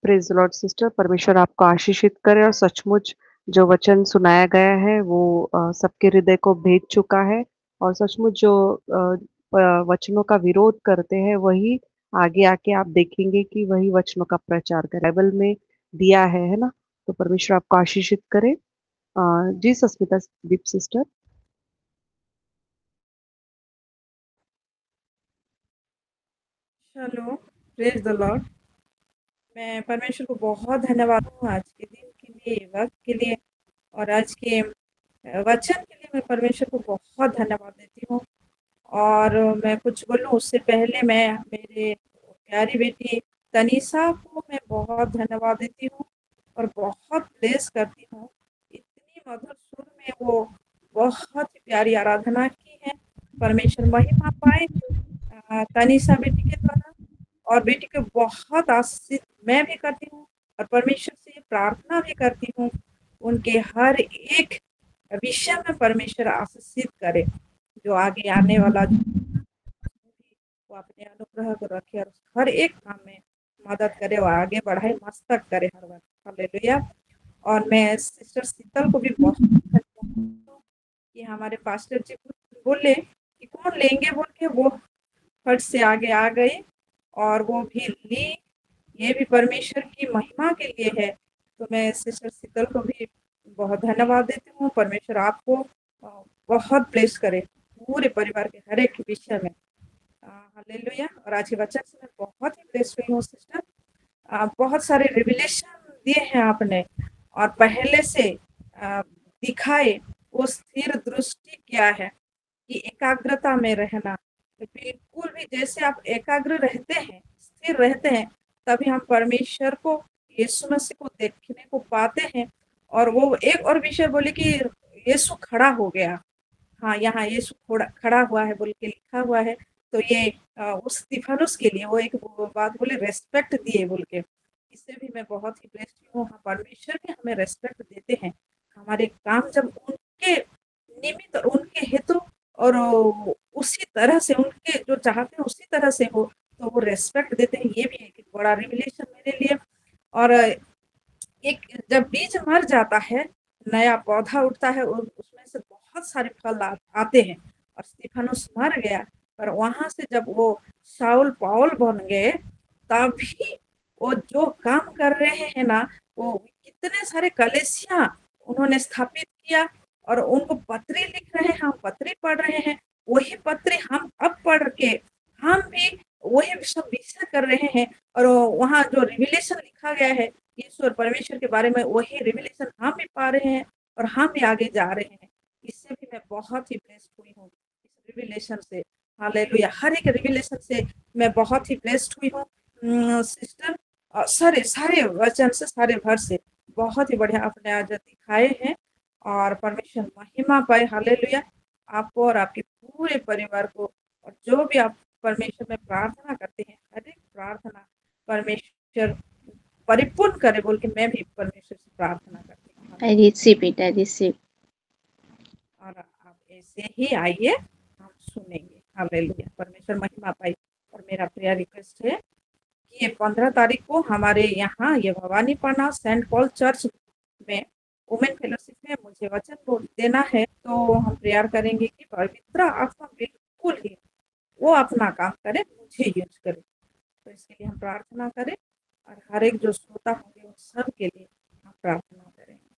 Praise Lord sister, परमेश्वर आपको आशीषित करे और सचमुच जो वचन सुनाया गया है वो सबके हृदय को भेद चुका है और सचमुच जो वचनों का विरोध करते हैं वही आगे आके आप देखेंगे कि वही वचनों का प्रचार करे, बाइबल में दिया है ना। तो परमेश्वर आपको आशीषित करे। जी सस्मिता दीप सिस्टर। चलो, प्रेज द लॉर्ड। मैं परमेश्वर को बहुत धन्यवाद हूँ आज के दिन के लिए, वक्त के लिए और आज के वचन के लिए मैं परमेश्वर को बहुत धन्यवाद देती हूँ। और मैं कुछ बोलूँ उससे पहले मैं मेरे प्यारी बेटी तनीषा को मैं बहुत धन्यवाद देती हूँ और बहुत ब्लेस करती हूँ। इतनी मधुर सुर में वो बहुत ही प्यारी आराधना की है। परमेश्वर महिमा पाए तनीषा बेटी के द्वारा और बेटी को बहुत आशीष मैं भी करती हूँ और परमेश्वर से प्रार्थना भी करती हूँ उनके हर एक विषय में परमेश्वर आशीषित करे, जो आगे आने वाला वो अपने अनुग्रह को रखे और हर एक काम में मदद करे, वो आगे बढ़ाए, मस्तक करे हर वक्त। हालेलुया। और मैं सिस्टर शीतल को भी बहुत धन्यवाद कि हमारे पास्टर जी बोले कि कौन लेंगे बोल के वो फट से आगे आ गई और वो भी ली। ये भी परमेश्वर की महिमा के लिए है। तो मैं सिस्टर शीतल को भी बहुत धन्यवाद देती हूँ। परमेश्वर आपको बहुत ब्लेस करे पूरे परिवार के हर एक विषय में। हालेलुया। और आज के वचन से मैं बहुत ही ब्लेस हुई हूँ सिस्टर। बहुत सारे रिविलेशन दिए हैं आपने और पहले से दिखाए वो स्थिर दृष्टि क्या है कि एकाग्रता में रहना। तो बिल्कुल भी जैसे आप एकाग्र रहते हैं, स्थिर रहते हैं, तभी हम परमेश्वर को, यीशु मसीह को देखने को पाते हैं। और वो एक और विषय बोले कि यीशु खड़ा हो गया। हाँ, यहाँ यीशु खड़ा हुआ है बोल के लिखा हुआ है। तो ये उस स्तिफनुस के लिए वो एक बात बोले, रेस्पेक्ट दिए बोल के। इससे भी मैं बहुत ही ब्लेस्ड हूँ। हाँ, परमेश्वर भी हमें रेस्पेक्ट देते हैं। हमारे काम जब उनके निमित्त, उनके हेतु और उसी तरह से उनके जो चाहते हैं उसी तरह से हो, तो वो रेस्पेक्ट देते हैं। ये भी एक बड़ा रिविलेशन मेरे लिए। और एक जब बीज मर जाता है नया पौधा उठता है और उसमें से बहुत सारे फल आते हैं। और स्तिफनुस मर गया, पर वहां से जब वो शाऊल पाउल बन गए तभी वो जो काम कर रहे हैं ना, वो कितने सारे कलीसिया उन्होंने स्थापित किया और उनको पत्री लिख रहे हैं, हम पत्री पढ़ रहे हैं, वही पत्री हम अब पढ़ के हम भी वही सब विषय कर रहे हैं। और वहाँ जो रिविलेशन लिखा गया है ईश्वर परमेश्वर के बारे में, वही रिविलेशन हम भी पा रहे हैं और हम भी आगे जा रहे हैं। इससे भी मैं बहुत ही ब्लेस्ड हुई हूँ, इस रिविलेशन से। हालेलुया, हर एक रिविलेशन से मैं बहुत ही ब्लेस्ड हुई हूँ सिस्टर। सारे सारे वचन से, सारे भर से बहुत ही बढ़िया आपने आज दिखाए हैं और परमेश्वर महिमा पाए। हालेलुया, आपको और आपके पूरे परिवार को, और जो भी आप परमेश्वर में प्रार्थना करते हैं, हर एक प्रार्थना परमेश्वर परिपूर्ण करे बोल के मैं भी परमेश्वर से प्रार्थना करती हूँ। I receive it, I receive. और आप ऐसे ही आइए, हम सुनेंगे। हालेलुया, परमेश्वर महिमा पाई। और मेरा प्रेयर रिक्वेस्ट है कि ये 15 तारीख को हमारे यहाँ ये भवानीपना सेंट पॉल चर्च में वुमेन फेलोशिप में मुझे वचन बोल देना है। तो हम प्रेयर करेंगे कि पवित्र आत्मा बिल्कुल ही वो अपना काम करे, मुझे यूज करे। तो इसके लिए हम प्रार्थना करें और हर एक जो श्रोता होंगे उन सब के लिए हम प्रार्थना करेंगे।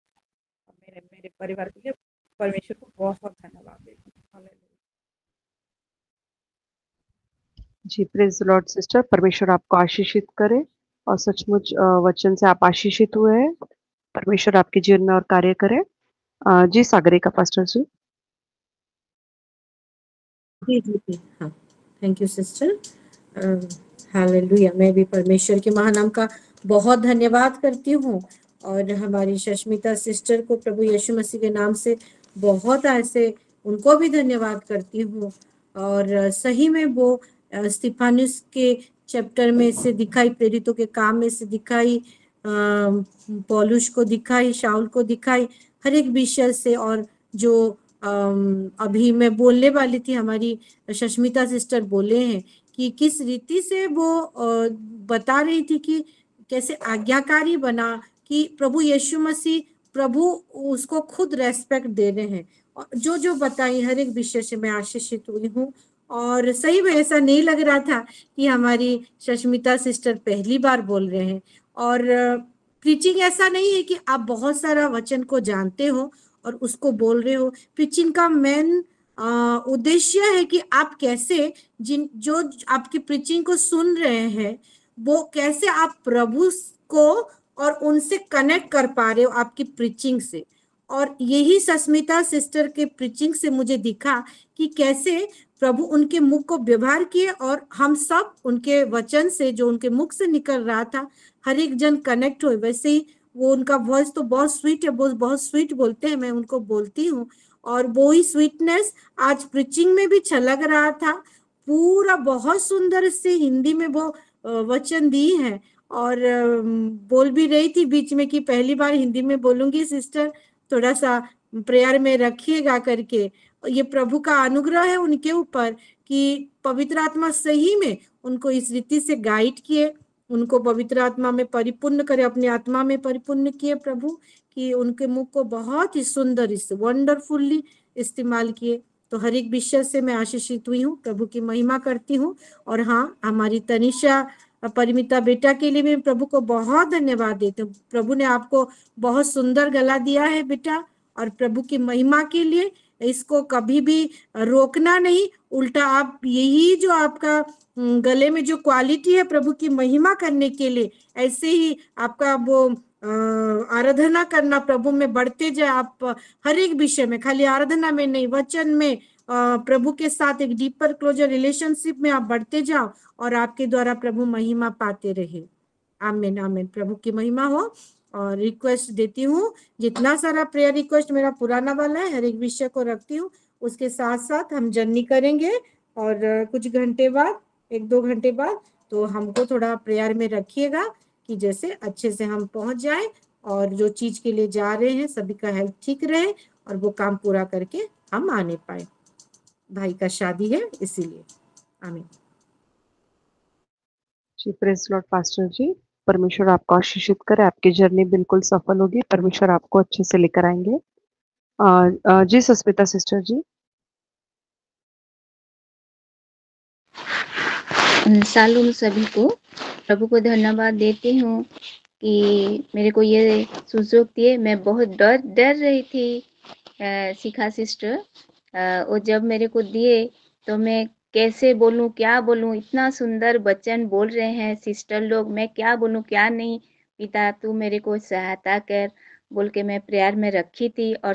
और मेरे परिवार के लिए परमेश्वर को बहुत धन्यवाद देती हूँ। हालेलुया। जी, प्रेज द लॉर्ड सिस्टर। परमेश्वर आपको आशीषित करे और सचमुच वचन से आप आशीषित हुए हैं। परमेश्वर आपके जीवन में और कार्य करे। जी सागरिका पास्टर जी। जी जी जी, हाँ, थैंक यू सिस्टर। हालेलुया, मैं भी परमेश्वर के महानाम का बहुत धन्यवाद करती हूँ और हमारी शश्मिता सिस्टर को प्रभु यीशु मसीह के नाम से बहुत ऐसे उनको भी धन्यवाद करती हूँ। और सही में वो स्तिफानुस के चैप्टर में से दिखाई, प्रेरितों के काम में से दिखाई, पौलुस को दिखाई, शाऊल को दिखाई, हर एक विषय से। और जो अभी मैं बोलने वाली थी, हमारी शश्मिता सिस्टर बोले हैं कि किस रीति से वो बता रही थी कि कैसे आज्ञाकारी बना, कि प्रभु यीशु मसीह प्रभु उसको खुद रेस्पेक्ट दे रहे हैं। और जो जो बताई हर एक विषय से मैं आशीषित हुई हूँ। और सही में ऐसा नहीं लग रहा था कि हमारी शश्मिता सिस्टर पहली बार बोल रहे हैं। और प्रीचिंग ऐसा नहीं है कि आप बहुत सारा वचन को जानते हो और उसको बोल रहे हो। प्रीचिंग का मेन उद्देश्य है कि आप कैसे जो आपकी प्रीचिंग को सुन रहे हैं वो कैसे आप प्रभु को और उनसे कनेक्ट कर पा रहे हो आपकी प्रीचिंग से। और यही सस्मिता सिस्टर के प्रीचिंग से मुझे दिखा कि कैसे प्रभु उनके मुख को व्यवहार किए और हम सब उनके वचन से जो उनके मुख से निकल रहा था हर एक जन कनेक्ट हुए। वैसे ही वो उनका वॉइस तो बहुत स्वीट है, वो बहुत स्वीट बोलते हैं, मैं उनको बोलती हूँ। और वो ही स्वीटनेस आज प्रीचिंग में भी छलक रहा था। पूरा बहुत सुंदर से हिंदी में वो वचन दी है। और बोल भी रही थी बीच में कि पहली बार हिंदी में बोलूंगी सिस्टर, थोड़ा सा प्रेयर में रखिएगा करके। ये प्रभु का अनुग्रह है उनके ऊपर कि पवित्र आत्मा सही में उनको इस रीति से गाइड किए, उनको पवित्र आत्मा में परिपूर्ण करे, अपनी आत्मा में परिपूर्ण किए प्रभु, कि उनके मुख को बहुत ही सुंदर वंडरफुल्ली इस्तेमाल किए। तो हर एक विषय से मैं आशीषित हुई हूँ, प्रभु की महिमा करती हूँ। और हाँ, हमारी तनिषा परिमिता बेटा के लिए भी प्रभु को बहुत धन्यवाद देती हूँ। प्रभु ने आपको बहुत सुंदर गला दिया है बेटा, और प्रभु की महिमा के लिए इसको कभी भी रोकना नहीं, उल्टा आप यही जो आपका गले में जो क्वालिटी है प्रभु की महिमा करने के लिए, ऐसे ही आपका वो आराधना करना प्रभु में बढ़ते जाए। आप हर एक विषय में, खाली आराधना में नहीं, वचन में प्रभु के साथ एक डीपर क्लोजर रिलेशनशिप में आप बढ़ते जाओ और आपके द्वारा प्रभु महिमा पाते रहे। आमीन आमीन, प्रभु की महिमा हो। और रिक्वेस्ट देती हूँ, जितना सारा प्रेयर रिक्वेस्ट मेरा पुराना वाला है हर एक विषय को रखती हूँ, उसके साथ साथ हम जर्नी करेंगे। और कुछ घंटे बाद, 1-2 घंटे बाद, तो हमको थोड़ा प्रेयर में रखिएगा कि जैसे अच्छे से हम पहुंच जाए और जो चीज के लिए जा रहे हैं सभी का हेल्थ ठीक रहे और वो काम पूरा करके हम आने पाए। भाई का शादी है इसीलिए। आमीन। जी, प्रेज लॉर्ड पास्टर जी। परमेश्वर आपको आशीषित करे, आपकी जर्नी बिल्कुल सफल होगी, परमेश्वर आपको अच्छे से लेकर आएंगे। जी सस्मिता सिस्टर जी। शालोम सभी को, प्रभु को धन्यवाद देती हूँ कि मेरे को ये सुযোগ दिए। मैं बहुत डर रही थी शिखा सिस्टर, और जब मेरे को दिए तो मैं कैसे बोलूँ, क्या बोलूँ, इतना सुंदर वचन बोल रहे हैं सिस्टर लोग, मैं क्या बोलूँ क्या नहीं। पिता तू मेरे को सहायता कर बोल के मैं प्रेयर में रखी थी, और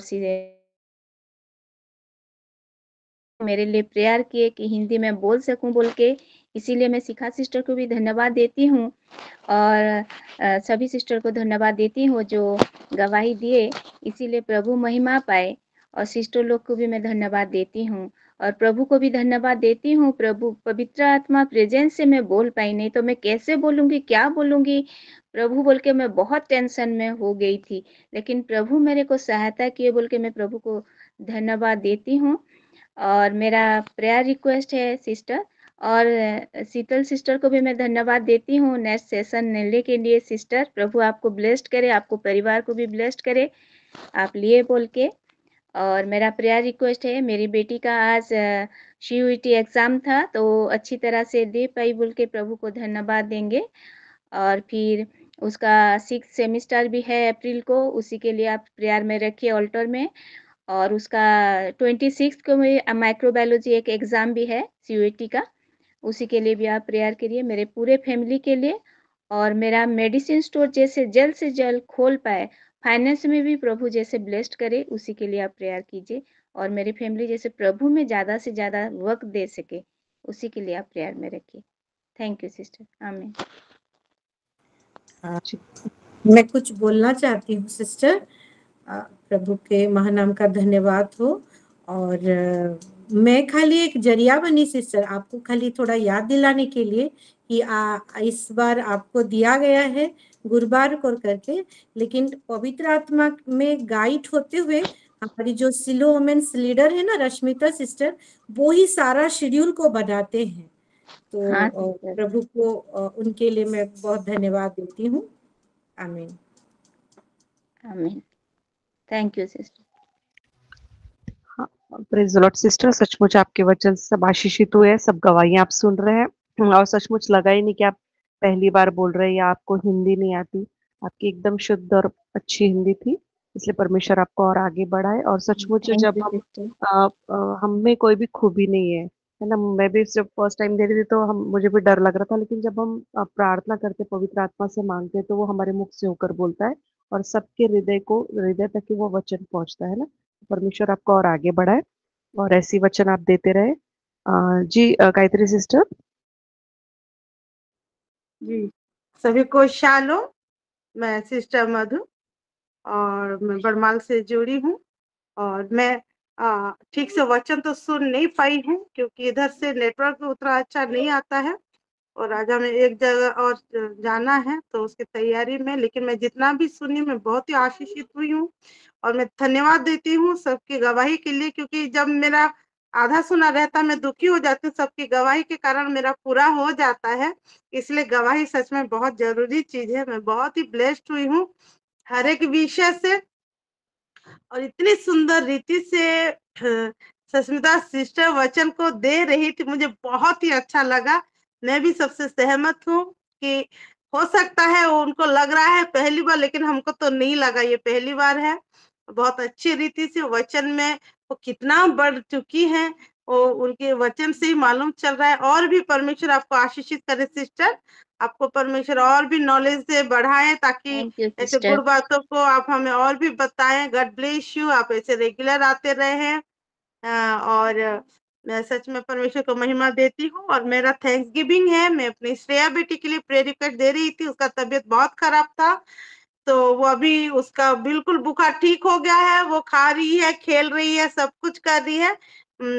मेरे लिए प्रेयर किए कि हिंदी में बोल सकूं बोल के, इसीलिए मैं शिखा सिस्टर को भी धन्यवाद देती हूँ, और सभी सिस्टर को धन्यवाद देती हूँ जो गवाही दिए, इसीलिए प्रभु महिमा पाए। और सिस्टर लोग को भी मैं धन्यवाद देती हूँ, और प्रभु को भी धन्यवाद देती हूँ। प्रभु पवित्र आत्मा प्रेजेंस से मैं बोल पाई, नहीं तो मैं कैसे बोलूँगी, क्या बोलूँगी प्रभु बोल के मैं बहुत टेंशन में हो गई थी, लेकिन प्रभु मेरे को सहायता किए बोल के मैं प्रभु को धन्यवाद देती हूँ। और मेरा प्रेयर रिक्वेस्ट है सिस्टर, और शीतल सिस्टर को भी मैं धन्यवाद देती हूँ नेक्स्ट सेशन लेने के लिए। सिस्टर प्रभु आपको ब्लेस्ड करे, आपको परिवार को भी ब्लेस्ड करे, आप लिए बोल के। और मेरा प्रेयर रिक्वेस्ट है, मेरी बेटी का आज CUET एग्ज़ाम था तो अच्छी तरह से दे पाई बोल के प्रभु को धन्यवाद देंगे। और फिर उसका 6th सेमेस्टर भी है अप्रैल को, उसी के लिए आप प्रेयर में रखिए ऑल्टर में। और उसका 26 को में माइक्रोबायोलॉजी एक एग्ज़ाम भी है CUET का, उसी के लिए भी आप प्रेयर करिए, मेरे पूरे फैमिली के लिए। और मेरा मेडिसिन स्टोर जैसे जल्द से जल्द खोल पाए, फाइनेंस में भी प्रभु जैसे ब्लेस्ड करे, उसी के लिए आप प्रेयर कीजिए। और मेरी फैमिली जैसे प्रभु में ज़्यादा से ज़्यादा वक्त दे सके, उसी के लिए आप प्रेयर में रखिए। थैंक यू सिस्टर, आमीन। मैं कुछ बोलना चाहती हूँ सिस्टर। प्रभु के महानाम का धन्यवाद हो। और मैं खाली एक जरिया बनी सिस्टर, आपको खाली थोड़ा याद दिलाने के लिए कि इस बार आपको दिया गया है गुरुवार को करके, लेकिन पवित्र आत्मा में गाइड होते हुए हमारी जो सिलो वुमेन्स लीडर है ना रश्मिता सिस्टर, वो ही सारा शेड्यूल को बनाते हैं। तो हाँ, प्रभु को उनके लिए मैं बहुत धन्यवाद देती हूँ। आमीन आमीन। Thank you sister. Praise the Lord sister, सचमुच आपके वचन सब आशीषित हुए, सब गवाहियां आप सुन रहे हैं, और सचमुच लगा ही नहीं कि आप पहली बार बोल रहे हैं या आपको हिंदी नहीं आती। आपकी एकदम शुद्ध और अच्छी हिंदी थी, इसलिए परमेश्वर आपको और आगे बढ़ाए। और सचमुच थैंक जब यू हम सिस्टर। हम में कोई भी खूबी नहीं है ना। मैं भी जब फर्स्ट टाइम दे रही थी तो मुझे भी डर लग रहा था, लेकिन जब हम प्रार्थना करते पवित्र आत्मा से मांगते तो वो हमारे मुख से होकर बोलता है, और सबके हृदय तक ही वो वचन पहुंचता है ना। परमेश्वर आपको और आगे बढ़ाए, और ऐसी वचन आप देते रहे। जी गायत्री सिस्टर। जी सभी को शालोम। मैं सिस्टर मधु और मैं बरमाल से जुड़ी हूँ, और मैं ठीक से वचन तो सुन नहीं पाई हूँ क्योंकि इधर से नेटवर्क उतना अच्छा नहीं आता है, और आज हमें एक जगह और जाना है तो उसकी तैयारी में, लेकिन मैं जितना भी सुनी मैं बहुत ही आशीषित हुई हूँ। और मैं धन्यवाद देती हूँ सबकी गवाही के लिए, क्योंकि जब मेरा आधा सुना रहता मैं दुखी हो जाती हूँ, सबकी गवाही के कारण मेरा पूरा हो जाता है। इसलिए गवाही सच में बहुत जरूरी चीज है। मैं बहुत ही ब्लेस्ड हुई हूँ हर एक विषय से, और इतनी सुंदर रीति से सस्मिता सिस्टर वचन को दे रही थी, मुझे बहुत ही अच्छा लगा। मैं भी सबसे सहमत हूँ कि हो सकता है वो उनको लग रहा है पहली बार, लेकिन हमको तो नहीं लगा ये पहली बार है। बहुत अच्छी रीति से वचन में वो कितना बढ़ चुकी है, वो उनके वचन से ही मालूम चल रहा है। और भी परमेश्वर आपको आशीषित करे सिस्टर, आपको परमेश्वर और भी नॉलेज से बढ़ाए, ताकि थैंक यू ऐसे सिस्टर। गुड बातों को आप हमें और भी बताएं। गॉड ब्लेस यू, आप ऐसे रेगुलर आते रहे हैं। और मैं सच में परमेश्वर को महिमा देती हूँ। और मेरा थैंक्स गिविंग है, मैं अपनी श्रेया बेटी के लिए प्रेयर रिक्वेस्ट दे रही थी, उसका तबीयत बहुत खराब था, तो वो अभी उसका बिल्कुल बुखार ठीक हो गया है, वो खा रही है, खेल रही है, सब कुछ कर रही है।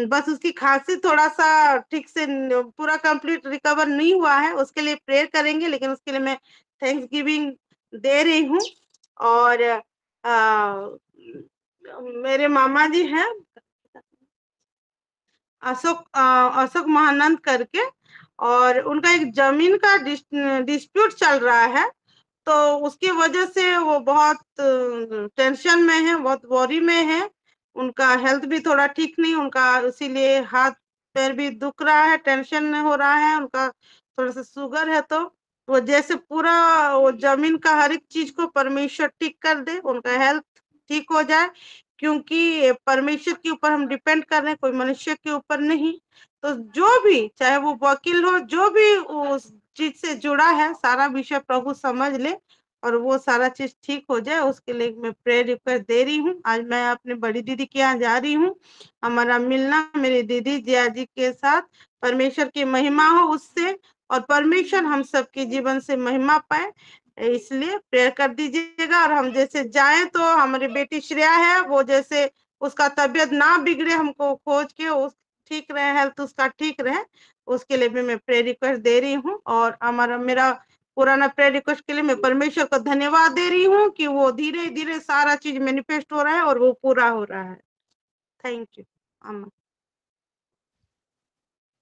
बस उसकी खांसी थोड़ा सा ठीक से पूरा कंप्लीट रिकवर नहीं हुआ है, उसके लिए प्रेयर करेंगे, लेकिन उसके लिए मैं थैंक्स गिविंग दे रही हूँ। और मेरे मामा जी हैं अशोक महानंद करके, और उनका एक जमीन का डिस्प्यूट चल रहा है, तो उसकी वजह से वो बहुत टेंशन में है, बहुत वॉरी में है। उनका हेल्थ भी थोड़ा ठीक नहीं, उनका इसीलिए हाथ पैर भी दुख रहा है, टेंशन हो रहा है, उनका थोड़ा सा शुगर है। तो वो जैसे पूरा वो जमीन का हर एक चीज को परमेश्वर ठीक कर दे, उनका हेल्थ ठीक हो जाए, क्योंकि परमेश्वर के ऊपर हम डिपेंड कर रहे हैं, कोई मनुष्य के ऊपर नहीं। तो जो भी, चाहे वो वकील हो, जो भी उस चीज से जुड़ा है, सारा विषय प्रभु समझ ले और वो सारा चीज ठीक हो जाए, उसके लिए मैं प्रेयर रिक्वेस्ट दे रही हूँ। आज मैं अपनी बड़ी दीदी के यहाँ जा रही हूँ, हमारा मिलना मेरी दीदी जिया जी के साथ, परमेश्वर की महिमा हो उससे, और परमेश्वर हम सबके जीवन से महिमा पाए, इसलिए प्रेयर कर दीजिएगा। और हम जैसे जाएं तो हमारी बेटी श्रेया है, वो जैसे उसका तबीयत ना बिगड़े, हमको खोज के उस ठीक रहे, हेल्थ उसका ठीक रहे, उसके लिए भी मैं प्रेयर रिक्वेस्ट दे रही हूँ। और हमारा मेरा पुराना प्रेयर रिक्वेस्ट के लिए मैं परमेश्वर को धन्यवाद दे रही हूँ कि वो धीरे धीरे सारा चीज मैनिफेस्ट हो रहा है और वो पूरा हो रहा है। थैंक यू अम्मा।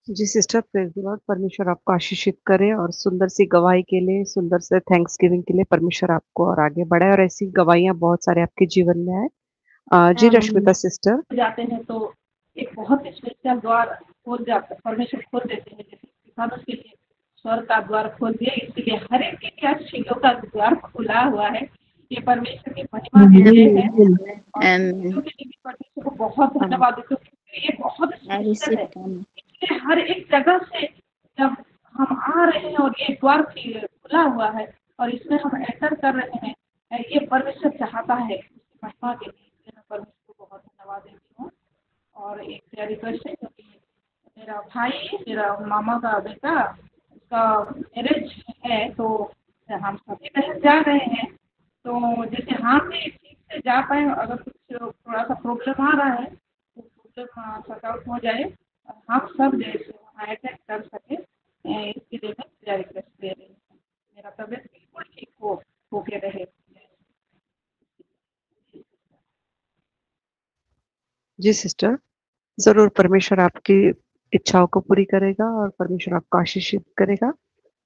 जी सिस्टर, प्रेज द लॉर्ड। परमेश्वर आपको आशीषित करे और सुंदर सी गवाही के लिए, सुंदर से थैंक्स गिविंग के लिए परमेश्वर आपको और आगे बढ़ाए और ऐसी गवाहियां बहुत सारे आपके जीवन में आए। जी रश्मिता सिस्टर। जाते हैं तो एक बहुत स्पेशल द्वार खोल जाता, परमेश्वर खोल देते हैं, जैसे किसानों के लिए स्वर्ग का द्वार खोल दिया, इसलिए हर एक के आशीषों का द्वार खुला हुआ है। ये परमेश्वर की महिमा के लिए है और परमेश्वर को बहुत धन्यवाद देते हैं, क्योंकि ये बहुत स्पेशल है। इसलिए हर एक जगह से जब हम आ रहे हैं और ये द्वार खुला हुआ है और इसमें हम एंटर कर रहे हैं, ये परमेश्वर चाहता है महिमा के लिए। मैं परमेश्वर को बहुत धन्यवाद देती हूँ। और एक रिक्वेस्ट है, क्योंकि मेरा भाई, मेरा मामा का बेटा, उसका मैरिज है, तो हम सभी बहन जा रहे हैं। तो जैसे हम भी ठीक से जा पाए, अगर कुछ थोड़ा सा प्रॉब्लम आ रहा है तो प्रॉब्लम सॉर्ट आउट हो जाए और हम सब जैसे वहाँ अटेंड कर सके, इसके लिए मैं पूरा रिक्वेस्ट दे रही हूँ। मेरा तबीयत बिल्कुल ठीक होके रहे। जी सिस्टर, जरूर परमेश्वर आपकी इच्छाओं को पूरी करेगा और परमेश्वर आपको आशीषित करेगा।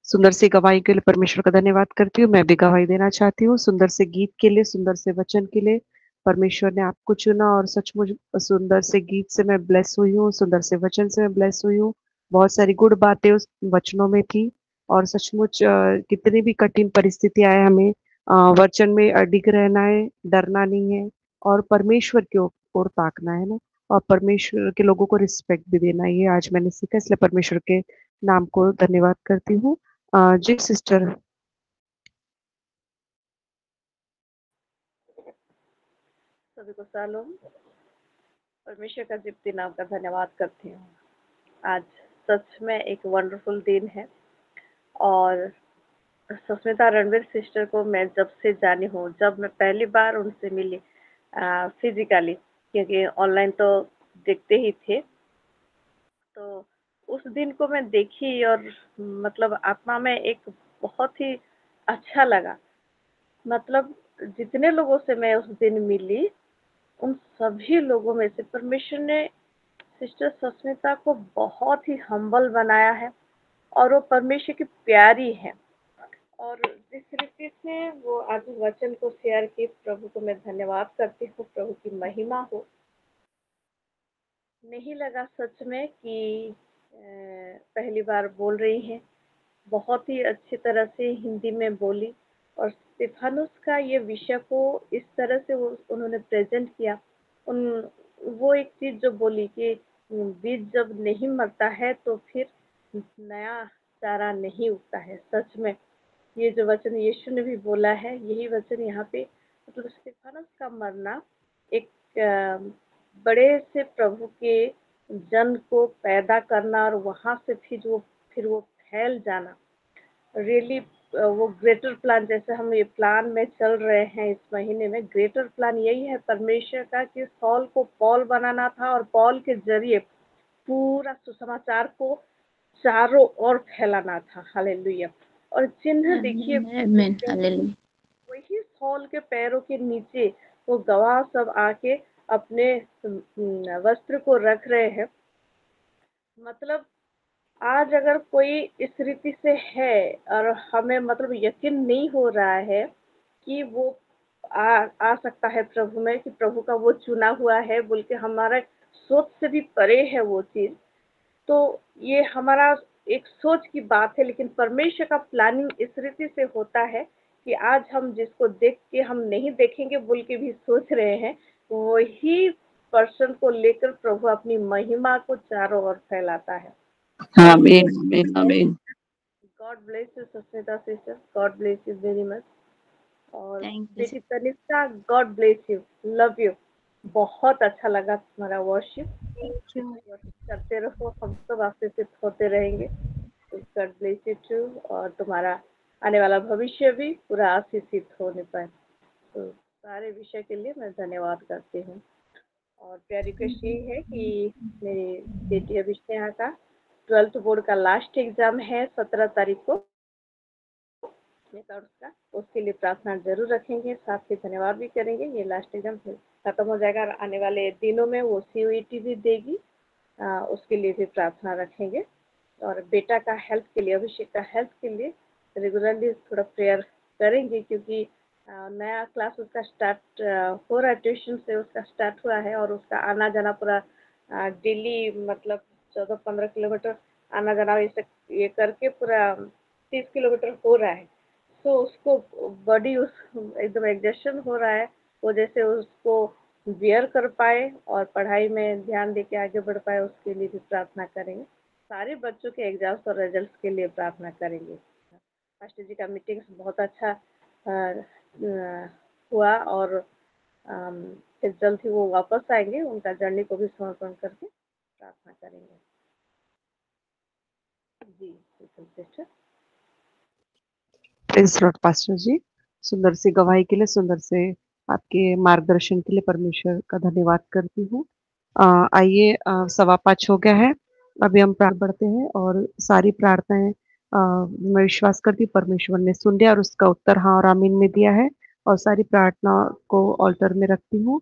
सुंदर सी गवाही के लिए परमेश्वर का धन्यवाद करती हूँ। मैं भी गवाही देना चाहती हूँ सुंदर से गीत के लिए, सुंदर से वचन के लिए। परमेश्वर ने आपको चुना और सचमुच सुंदर से गीत से मैं ब्लेस हुई हूँ, सुंदर से वचन से मैं ब्लेस हुई हूँ। बहुत सारी गुड बातें उस वचनों में थी और सचमुच कितनी भी कठिन परिस्थिति आए, हमें वचन में अडिग रहना है, डरना नहीं है और परमेश्वर की ओर ताकना है ना, और परमेश्वर के लोगों को रिस्पेक्ट भी देना है। ये आज मैंने सीखा, इसलिए परमेश्वर के नाम को धन्यवाद करती हूँ। जी सिस्टर। सभी को शालोम। परमेश्वर का जिप्ती नाम का धन्यवाद करती हूँ। आज सच में एक वंडरफुल दिन है और सुष्मिता रणवीर सिस्टर को मैं जब से जानी हूँ, जब मैं पहली बार उनसे मिली फिजिकली, क्योंकि ऑनलाइन तो देखते ही थे, तो उस दिन को मैं देखी और मतलब आत्मा में एक बहुत ही अच्छा लगा। मतलब जितने लोगों से मैं उस दिन मिली, उन सभी लोगों में से परमेश्वर ने सिस्टर सुष्मिता को बहुत ही हम्बल बनाया है और वो परमेश्वर की प्यारी है। और जिस रीति से वो आज वचन को शेयर की, प्रभु को मैं धन्यवाद करती हूँ, प्रभु की महिमा हो। नहीं लगा सच में कि पहली बार बोल रही हैं, बहुत ही अच्छी तरह से हिंदी में बोली और स्तिफनुस का ये विषय को इस तरह से उन्होंने प्रेजेंट किया। वो एक चीज जो बोली कि बीज जब नहीं मरता है तो फिर नया चारा नहीं उगता है। सच में ये जो वचन यीशु ने भी बोला है, यही वचन यहाँ पे, मतलब स्तिफनुस का मरना एक बड़े से प्रभु के जन को पैदा करना और वहां से फिर वो फैल जाना, रियली वो ग्रेटर प्लान, जैसे हम ये प्लान में चल रहे हैं इस महीने में, ग्रेटर प्लान यही है परमेश्वर का कि सॉल को पॉल बनाना था और पॉल के जरिए पूरा सुसमाचार को चारों ओर फैलाना था। हालेलुया। और चिन्ह देखिए, वही सॉल के पैरों के नीचे वो गवाह सब आके अपने वस्त्र को रख रहे हैं। मतलब आज अगर कोई इस रीति से है और हमें मतलब यकीन नहीं हो रहा है कि वो आ सकता है प्रभु में, कि प्रभु का वो चुना हुआ है बोल के हमारा सोच से भी परे है वो चीज़, तो ये हमारा एक सोच की बात है। लेकिन परमेश्वर का प्लानिंग इस रीति से होता है कि आज हम जिसको देख के हम नहीं देखेंगे बोल के भी सोच रहे हैं, वही पर्सन को लेकर प्रभु अपनी महिमा को चारों ओर फैलाता है। आमीन आमीन आमीन। God bless you Sushmita sister, God bless you very much. और बेटी Tanishka, God bless you, love you. बहुत अच्छा लगा तुम्हारा वर्शिप करते रहो, हम सब आशीषित होते रहेंगे। गॉड ब्लेस यू टू, और तुम्हारा आने वाला भविष्य भी पूरा आशीषित होने पाए। तो सारे विषय के लिए मैं धन्यवाद करती हूँ। और प्यारी रिक्वेस्ट ये है कि मेरी बेटी अभिषेक का 12th बोर्ड का लास्ट एग्जाम है 17 तारीख को, उसका उसके लिए प्रार्थना जरूर रखेंगे, साथ ही धन्यवाद भी करेंगे। ये लास्ट एग्जाम खत्म हो जाएगा, आने वाले दिनों में वो CUET भी देगी, उसके लिए भी प्रार्थना रखेंगे। और बेटा का हेल्थ के लिए, अभिषेक का हेल्थ के लिए रेगुलरली थोड़ा प्रेयर करेंगे, क्योंकि नया क्लास उसका स्टार्ट हो रहा है, ट्यूशन से उसका स्टार्ट हुआ है और उसका आना जाना पूरा डेली मतलब 14-15 किलोमीटर आना जाना ये करके पूरा 30 किलोमीटर हो रहा है। तो उसको बॉडी उस एकदम एग्जॉशन हो रहा है, वो जैसे उसको बियर कर पाए और पढ़ाई में ध्यान दे के आगे बढ़ पाए, उसके लिए भी प्रार्थना करेंगे। सारे बच्चों के एग्जाम्स और रिजल्ट्स के लिए प्रार्थना करेंगे। पास्टर जी का मीटिंग बहुत अच्छा हुआ और फिर जल्द ही वो वापस आएंगे, उनका जर्नी को भी समर्पण करके प्रार्थना करेंगे। जी सिस्टर। प्रेज़ लॉर्ड पास्टर जी, सुंदर सी गवाही के लिए, सुंदर से आपके मार्गदर्शन के लिए परमेश्वर का धन्यवाद करती हूँ। आइए 5:15 हो गया है, अभी हम प्रार्थना बढ़ते हैं और सारी प्रार्थनाएं मैं विश्वास करती हूँ परमेश्वर ने सुन लिया और उसका उत्तर हाँ और आमीन में दिया है। और सारी प्रार्थना को ऑल्टर में रखती हूँ।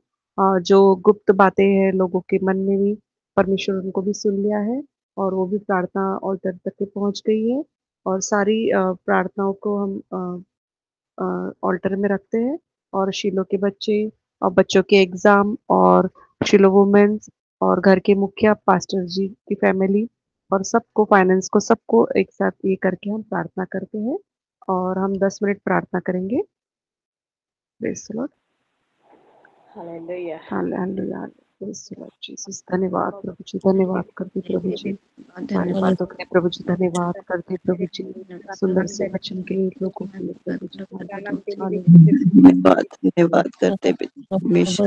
जो गुप्त बातें हैं लोगों के मन में भी परमेश्वर उनको भी सुन लिया है और वो भी प्रार्थना ऑल्टर तक के पहुँच गई है। और सारी प्रार्थनाओं को हम ऑल्टर में रखते हैं और शीलो के बच्चे और बच्चों के एग्जाम और शीलो वुमेन्स और घर के मुखिया पास्टर जी की फैमिली और सबको, फाइनेंस को, सबको एक साथ ये करके हम प्रार्थना करते हैं और हम 10 मिनट प्रार्थना करेंगे। Praise the Lord. Hallelujah hallelujah. Praise the Lord Jesus. धन्यवाद प्रभु जी, धन्यवाद करते प्रभु जी, हमारी बातों के लिए प्रभु जी धन्यवाद करते प्रभु जी, सुंदर से वचन के लोगों के लिए प्रभु जी धन्यवाद करते हमेशा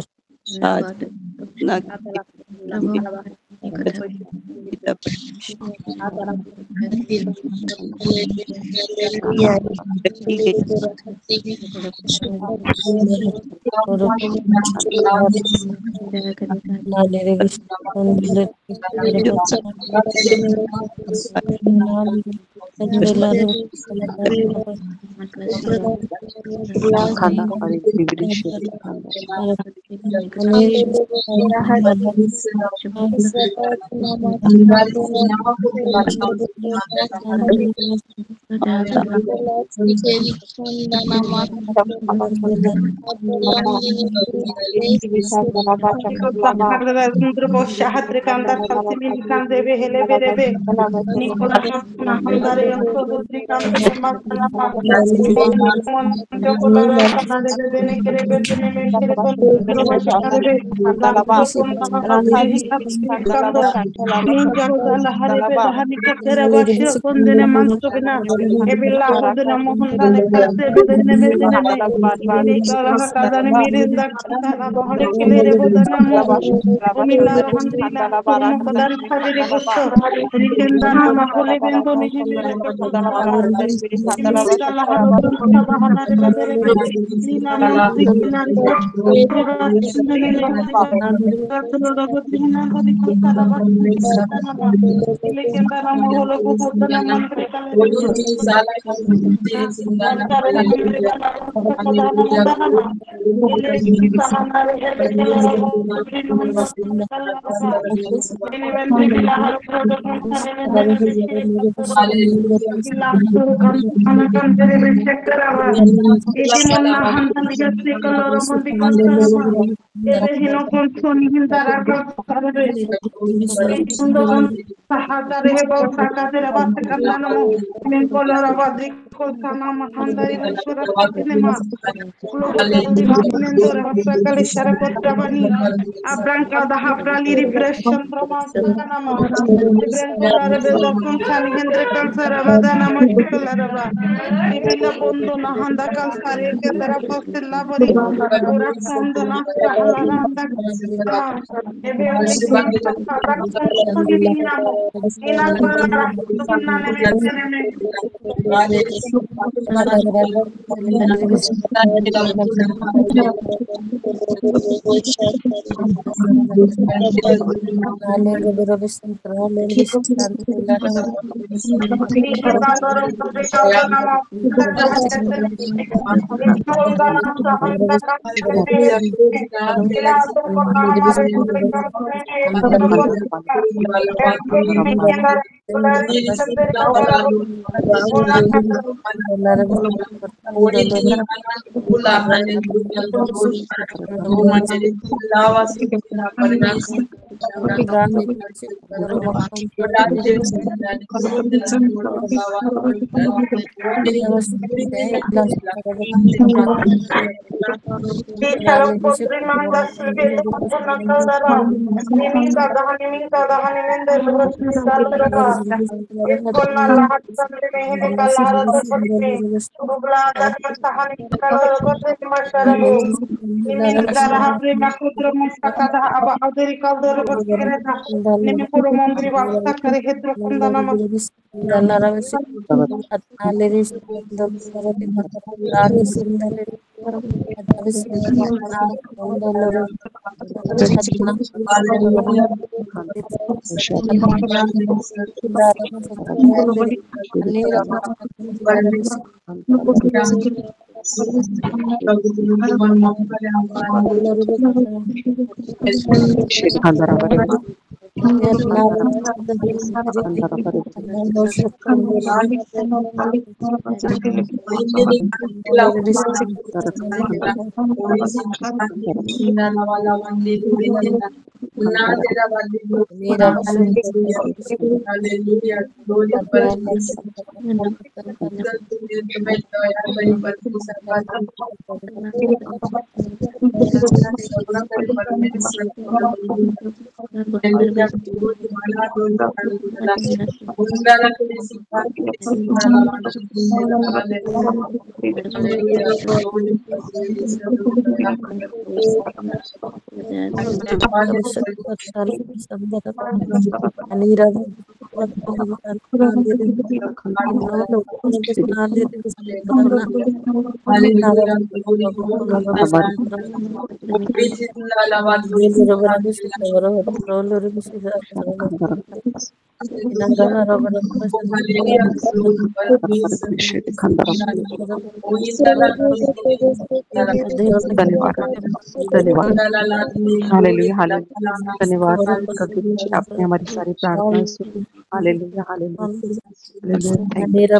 हालेलुया, हालेलुया। धन्यवाद कबीर जी, आपने हमारी सारी प्रार्थनाएं सुनी। Hallelujah, hallelujah, hallelujah. Thank you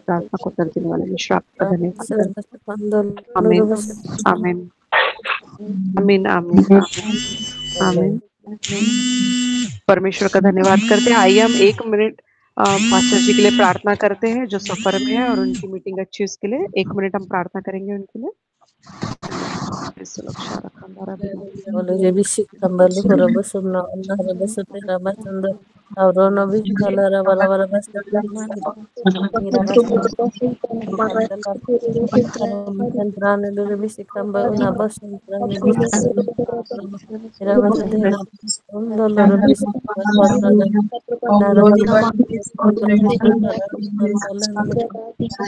प्रार्थना को उत्तर देने वाले ईश्वर आपका धन्यवाद। आमीन, आमीन, आमीन, आमीन, आमीन। परमेश्वर का धन्यवाद करते हैं। आइए हम 1 मिनट पास्टर जी के लिए प्रार्थना करते हैं जो सफर में है और उनकी मीटिंग अच्छी, उसके लिए 1 मिनट हम प्रार्थना करेंगे उनके लिए। Ole rebi sikambalo horaba sunna Allah horaba sote raba sunda aurono bi kalara bala bala basta mani mira basta kandala kantrane do rebi sikamba una basta trane bi mira basta dena undo lo rebi sikamba basta nara basta rebi sikamba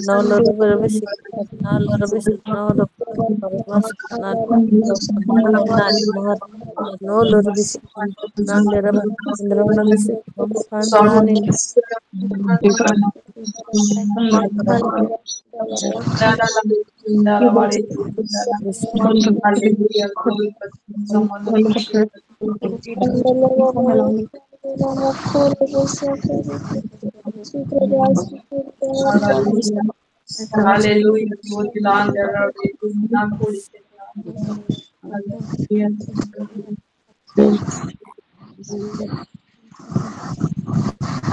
no lo rebi sikamba na lo rebi sikamba no no lor bisi nan lera bandrona bisi kantrani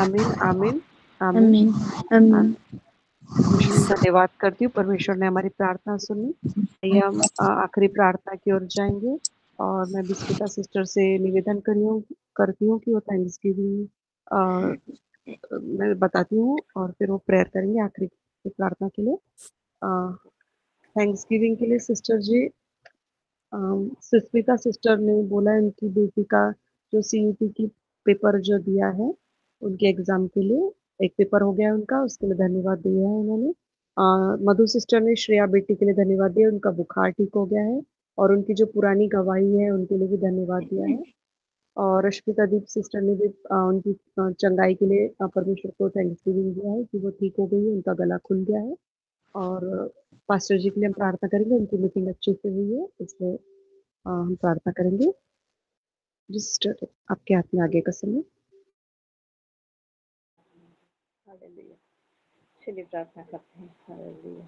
आमीन आमीन आमीन आमीन। धन्यवाद करती हूँ, परमेश्वर ने हमारी प्रार्थना सुनी। आइए हम आखिरी प्रार्थना की ओर जाएंगे और मैं बिस्मिता सिस्टर से निवेदन करती हूँ कि वो थैंक्सगिविंग मैं बताती हूँ और फिर वो प्रेयर करेंगे आखिरी प्रार्थना के लिए। थैंक्सगिविंग के लिए सिस्टर जी सुस्मिता सिस्टर ने बोला उनकी बेटी का जो सीयूटी की पेपर जो दिया है उनके एग्जाम के लिए एक पेपर हो गया उनका, उसके लिए धन्यवाद दिया है उन्होंने। मधु सिस्टर ने श्रेया बेटी के लिए धन्यवाद दिया, उनका बुखार ठीक हो गया है और उनकी जो पुरानी गवाही है उनके लिए भी धन्यवाद दिया है। और रश्मिता दीप सिस्टर ने भी उनकी चंगाई के लिए परमेश्वर को थैंक्सगिविंग दिया है कि वो ठीक हो गई है, उनका गला खुल गया है। और पास्टर जी के लिए हम प्रार्थना करेंगे, उनकी मीटिंग अच्छे से हुई है इसलिए हम प्रार्थना करेंगे। जी सिस्टर आपके हाथ में आगे का समय। हालेलुया। चलिए प्रार्थना करते हैं। हालेलुया।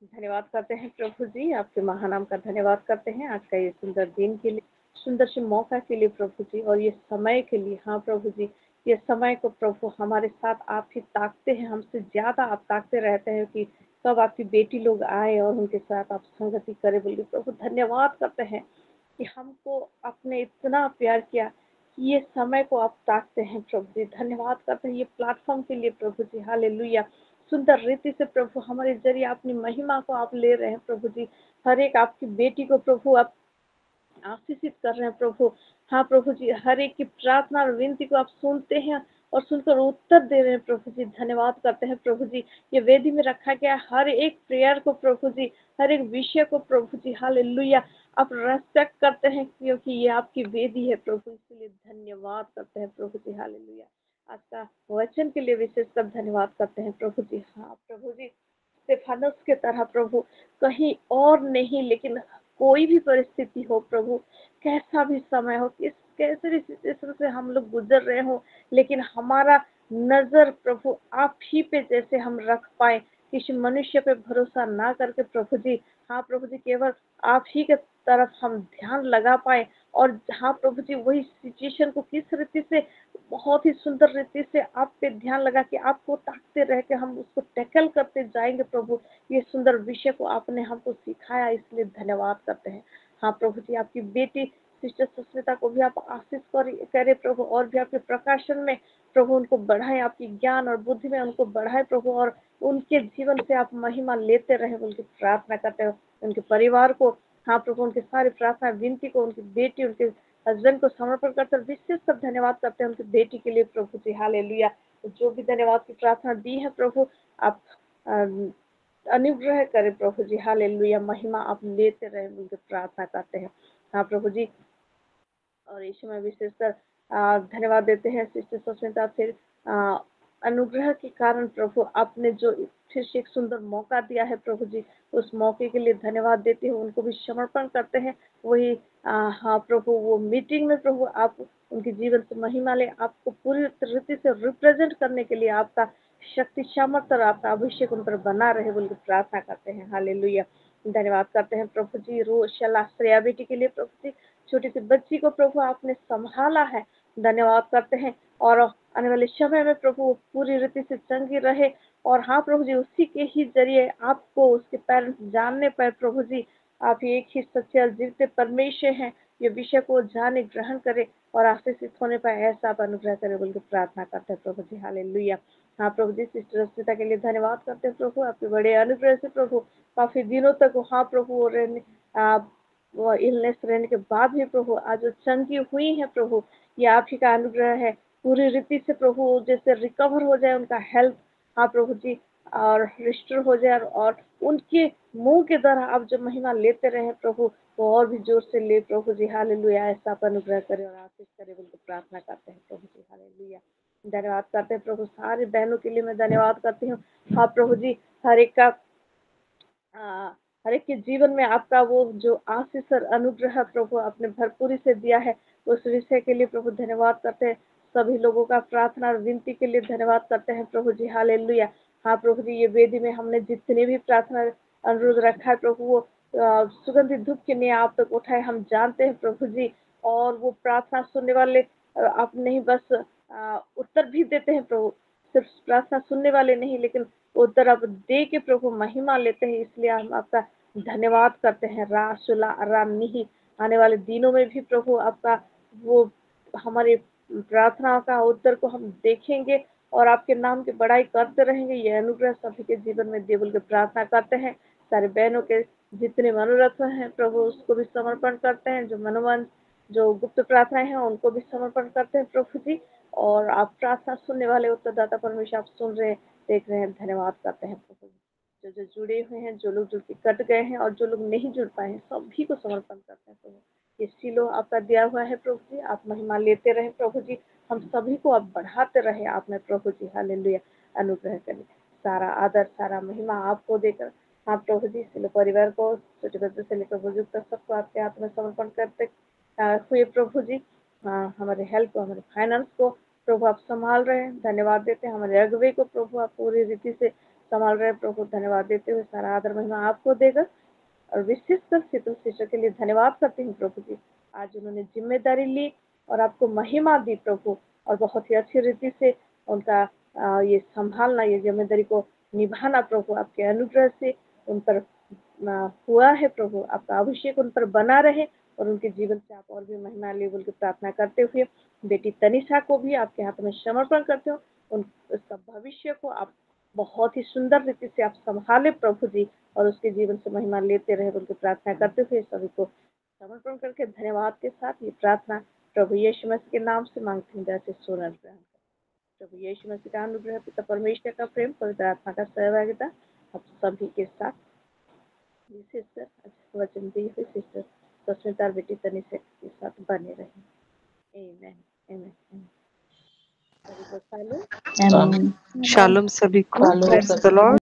धन्यवाद करते हैं प्रभु जी, आपके महानाम का धन्यवाद करते हैं आज का ये सुंदर दिन के लिए, सुंदर से मौका के लिए प्रभु जी, और ये समय के लिए। हाँ प्रभु जी, ये समय को प्रभु हमारे साथ आप ही ताकते हैं, हमसे ज्यादा आप ताकते रहते हैं कि कब आपकी बेटी लोग आए और उनके साथ आप संगति करें। बोलिए प्रभु धन्यवाद करते हैं कि हमको आपने इतना प्यार किया कि ये समय को आप ताकते हैं प्रभु जी। धन्यवाद करते हैं ये प्लेटफॉर्म के लिए प्रभु जी। हालेलुया। सुंदर रीति से प्रभु हमारे जरिए अपनी महिमा को आप ले रहे हैं प्रभु जी। हर एक आपकी बेटी को प्रभु आप आशीषित कर रहे हैं प्रभु। हाँ प्रभु जी, हर एक की प्रार्थना और विनती को आप सुनते हैं और सुनकर उत्तर दे रहे हैं प्रभु जी। धन्यवाद करते हैं प्रभु जी, ये वेदी में रखा गया हर एक प्रेयर को प्रभु जी, हर एक विषय को प्रभु जी हालेलुया आप रेस्पेक्ट करते हैं क्योंकि ये आपकी वेदी है प्रभु, इसलिए धन्यवाद करते हैं प्रभु जी। हालेलुया। आज का वचन के लिए विशेषकर धन्यवाद करते हैं प्रभु जी। हाँ प्रभु जी, स्तेफानस के तरह प्रभु कहीं और नहीं, लेकिन कोई भी परिस्थिति हो प्रभु, कैसा भी समय हो, कैसे भी सिचुएशन से हम लोग गुजर रहे हो, लेकिन हमारा नजर प्रभु आप ही पे जैसे हम रख पाए, किसी मनुष्य पे भरोसा ना करके प्रभु जी। हाँ प्रभु जी, केवल आप ही के तरफ हम ध्यान लगा पाए और हाँ प्रभु जी, वही सिचुएशन को किस रीति से बहुत ही सुंदर रीति से आप पे ध्यान लगा के आपको ताकते रह के हम उसको टैकल करते जाएंगे प्रभु। ये सुंदर विषय को आपने हमको सिखाया, इसलिए धन्यवाद करते हैं। हाँ प्रभु जी, आपकी बेटी सिस्टर सुस्मिता को भी आप आशीष करे प्रभु, और भी आपके प्रकाशन में प्रभु उनको बढ़ाए, आपकी ज्ञान और बुद्धि में उनको बढ़ाए प्रभु, और उनके जीवन से आप महिमा लेते रहे उनकी प्रार्थना करते हो। उनके परिवार को हाँ प्रभु, उनके सारी प्रार्थना विनती को उनकी बेटी उनके हस्बैंड को समर्पण करते हैं। विशेष सब धन्यवाद करते हैं उनकी बेटी के लिए प्रभु जी। हालेलुया। जो भी धन्यवाद की प्रार्थना दी है प्रभु, आप अनुग्रह करें प्रभु जी। हालेलुया। महिमा आप लेते रहे उनकी प्रार्थना करते हैं। हाँ प्रभु जी, और इस समय विशेषकर धन्यवाद देते हैं सिस्टर सुस्मिता फिर अनुग्रह के कारण प्रभु, आपने जो फिर से एक सुंदर मौका दिया है प्रभु जी, उस मौके के लिए धन्यवाद देते हैं, उनको भी समर्पण करते हैं। वही हाँ प्रभु, वो मीटिंग में प्रभु आप उनके जीवन से महिमा ले, आपको पूरी रीति से रिप्रेजेंट करने के लिए आपका शक्ति सामर्थ्य और आपका अभिषेक उन पर बना रहे बोल के प्रार्थना करते हैं। हालेलुया। धन्यवाद करते हैं प्रभु जी। रोशला श्रेया बेटी के लिए प्रभु जी, छोटी सी बच्ची को प्रभु आपने संभाला है, धन्यवाद करते हैं। और आने वाले समय में प्रभु पूरी रीति से चंगी रहे, और हाँ प्रभु जी, उसी के ही जरिए आपको उसके पेरेंट्स जानने पाए प्रभु जी। आप ही एक ही सच्चे और जीवित परमेश्वर हैं। ये विषय को जाने, ग्रहण करे और आशीषित होने पाए, ऐसा आप अनुग्रह करे बोल के प्रार्थना करते हैं प्रभु जी। हालेलुया। हाँ प्रभु जी, सिस्टर अस्मिता के लिए धन्यवाद करते हैं प्रभु, आपके बड़े अनुग्रह से प्रभु काफी दिनों तक हाँ प्रभु वो रहने वो इलनेस रहने के बाद भी प्रभु आज वो चंगी हुई है प्रभु, ये आप ही का अनुग्रह है। पूरी रीति से प्रभु जैसे रिकवर हो जाए उनका हेल्थ, हाँ प्रभु जी, और रिस्टोर हो जाए और उनके मुंह के द्वारा आप जो महिमा लेते रहे प्रभु, वो और भी जोर से ले प्रभु जी। हालेलुया। ऐसा आप अनुग्रह करे और आशीष करे बोल के प्रार्थना करते हैं प्रभु जी। हालेलुया। धन्यवाद करते हैं प्रभु, सारे बहनों के लिए मैं धन्यवाद करती हूँ। हाँ प्रभु जी, हर एक का हर एक के जीवन में आपका वो जो आशीष और अनुग्रह प्रभु आपने भरपूरी से दिया है, उस विषय के लिए प्रभु धन्यवाद करते हैं। सभी लोगों का प्रार्थना और विनती के लिए धन्यवाद करते हैं प्रभु जी। हालेलुया। हाँ प्रभु जी, ये वेदी में हमने जितने भी प्रार्थना अनुरोध रखा है प्रभु, वो सुगंधित धूप के लिए आप तक उठाए, हम जानते हैं प्रभु जी। और वो प्रार्थना सुनने वाले आप नहीं बस उत्तर भी देते हैं प्रभु, सिर्फ प्रार्थना सुनने वाले नहीं लेकिन उत्तर आप दे के प्रभु महिमा लेते हैं, इसलिए हम आपका धन्यवाद करते हैं। रासुला रानी आने वाले दिनों में भी प्रभु आपका वो हमारे प्रार्थना का उत्तर को हम देखेंगे और आपके नाम की बड़ाई करते रहेंगे। ये अनुग्रह सभी के जीवन में दे बोल के प्रार्थना करते हैं। सारे बहनों के जितने मनोरथ हैं प्रभु उसको भी समर्पण करते हैं, जो मनोमन जो गुप्त प्रार्थनाएं हैं उनको भी समर्पण करते हैं प्रभु जी। और आप प्रार्थना सुनने वाले उत्तरदाता परमेश्वर आप सुन रहे हैं, देख रहे हैं, धन्यवाद करते हैं प्रभु जी। जो जुड़े हुए हैं, जो लोग जुड़ के कट गए हैं और जो लोग नहीं जुड़ पाए हैं, सभी को समर्पण करते हैं प्रभु। ये सिलो आपका दिया हुआ है प्रभु जी, आप महिमा लेते रहे प्रभु जी, हम सभी को आप बढ़ाते रहे आप में प्रभु जी। हालेलुया। अनुग्रह करें, सारा आदर सारा महिमा आपको देकर हाँ प्रभु जी, सिलो परिवार को छोटे बच्चों से लेकर बुजुर्ग तक सबको आपके हाथ में समर्पण करते हुए प्रभु जी। हमारे हेल्थ को, हमारे फाइनेंस को प्रभु आप संभाल रहे हैं, धन्यवाद देते हैं। हमारे अगुवे को प्रभु आप पूरी रीति से संभाल रहे हैं प्रभु, धन्यवाद देते हुए सारा आदर महिमा आपको देगा। और विशेषकर शीतल शिष्य के लिए धन्यवाद करती हूँ प्रभु जी, आज उन्होंने जिम्मेदारी ली और आपको महिमा दी प्रभु, और बहुत ही अच्छी रीति से उनका ये संभालना, ये जिम्मेदारी को निभाना प्रभु आपके अनुग्रह से उन पर हुआ है प्रभु। आपका अभिषेक उन पर बना रहे और उनके जीवन से आप और भी महिमा ले बोल के प्रार्थना करते हुए बेटी तनिषा को भी आपके हाथ में समर्पण करते हो। उसका भविष्य को आप बहुत ही सुंदर रीति से आप संभाले प्रभु जी, और उसके जीवन से महिमा लेते रहे बोल के प्रार्थना करते हुए सभी को समर्पण करके धन्यवाद के साथ ये प्रार्थना प्रभु यीशु मसीह के नाम से मांगती हूँ, जैसे सुन ग्रहण। प्रभु यीशु मसीह का अनुग्रह, पिता परमेश्वर का प्रेम, पवित्र आत्मा का सहभागिता आप सभी के साथ। सिस्टर वचन दी हुई सिस्टर सस्मिता बेटी तनिषा के साथ बने रहे। आमेन आमेन। शालोम सभी को, प्रेज़ द लॉर्ड।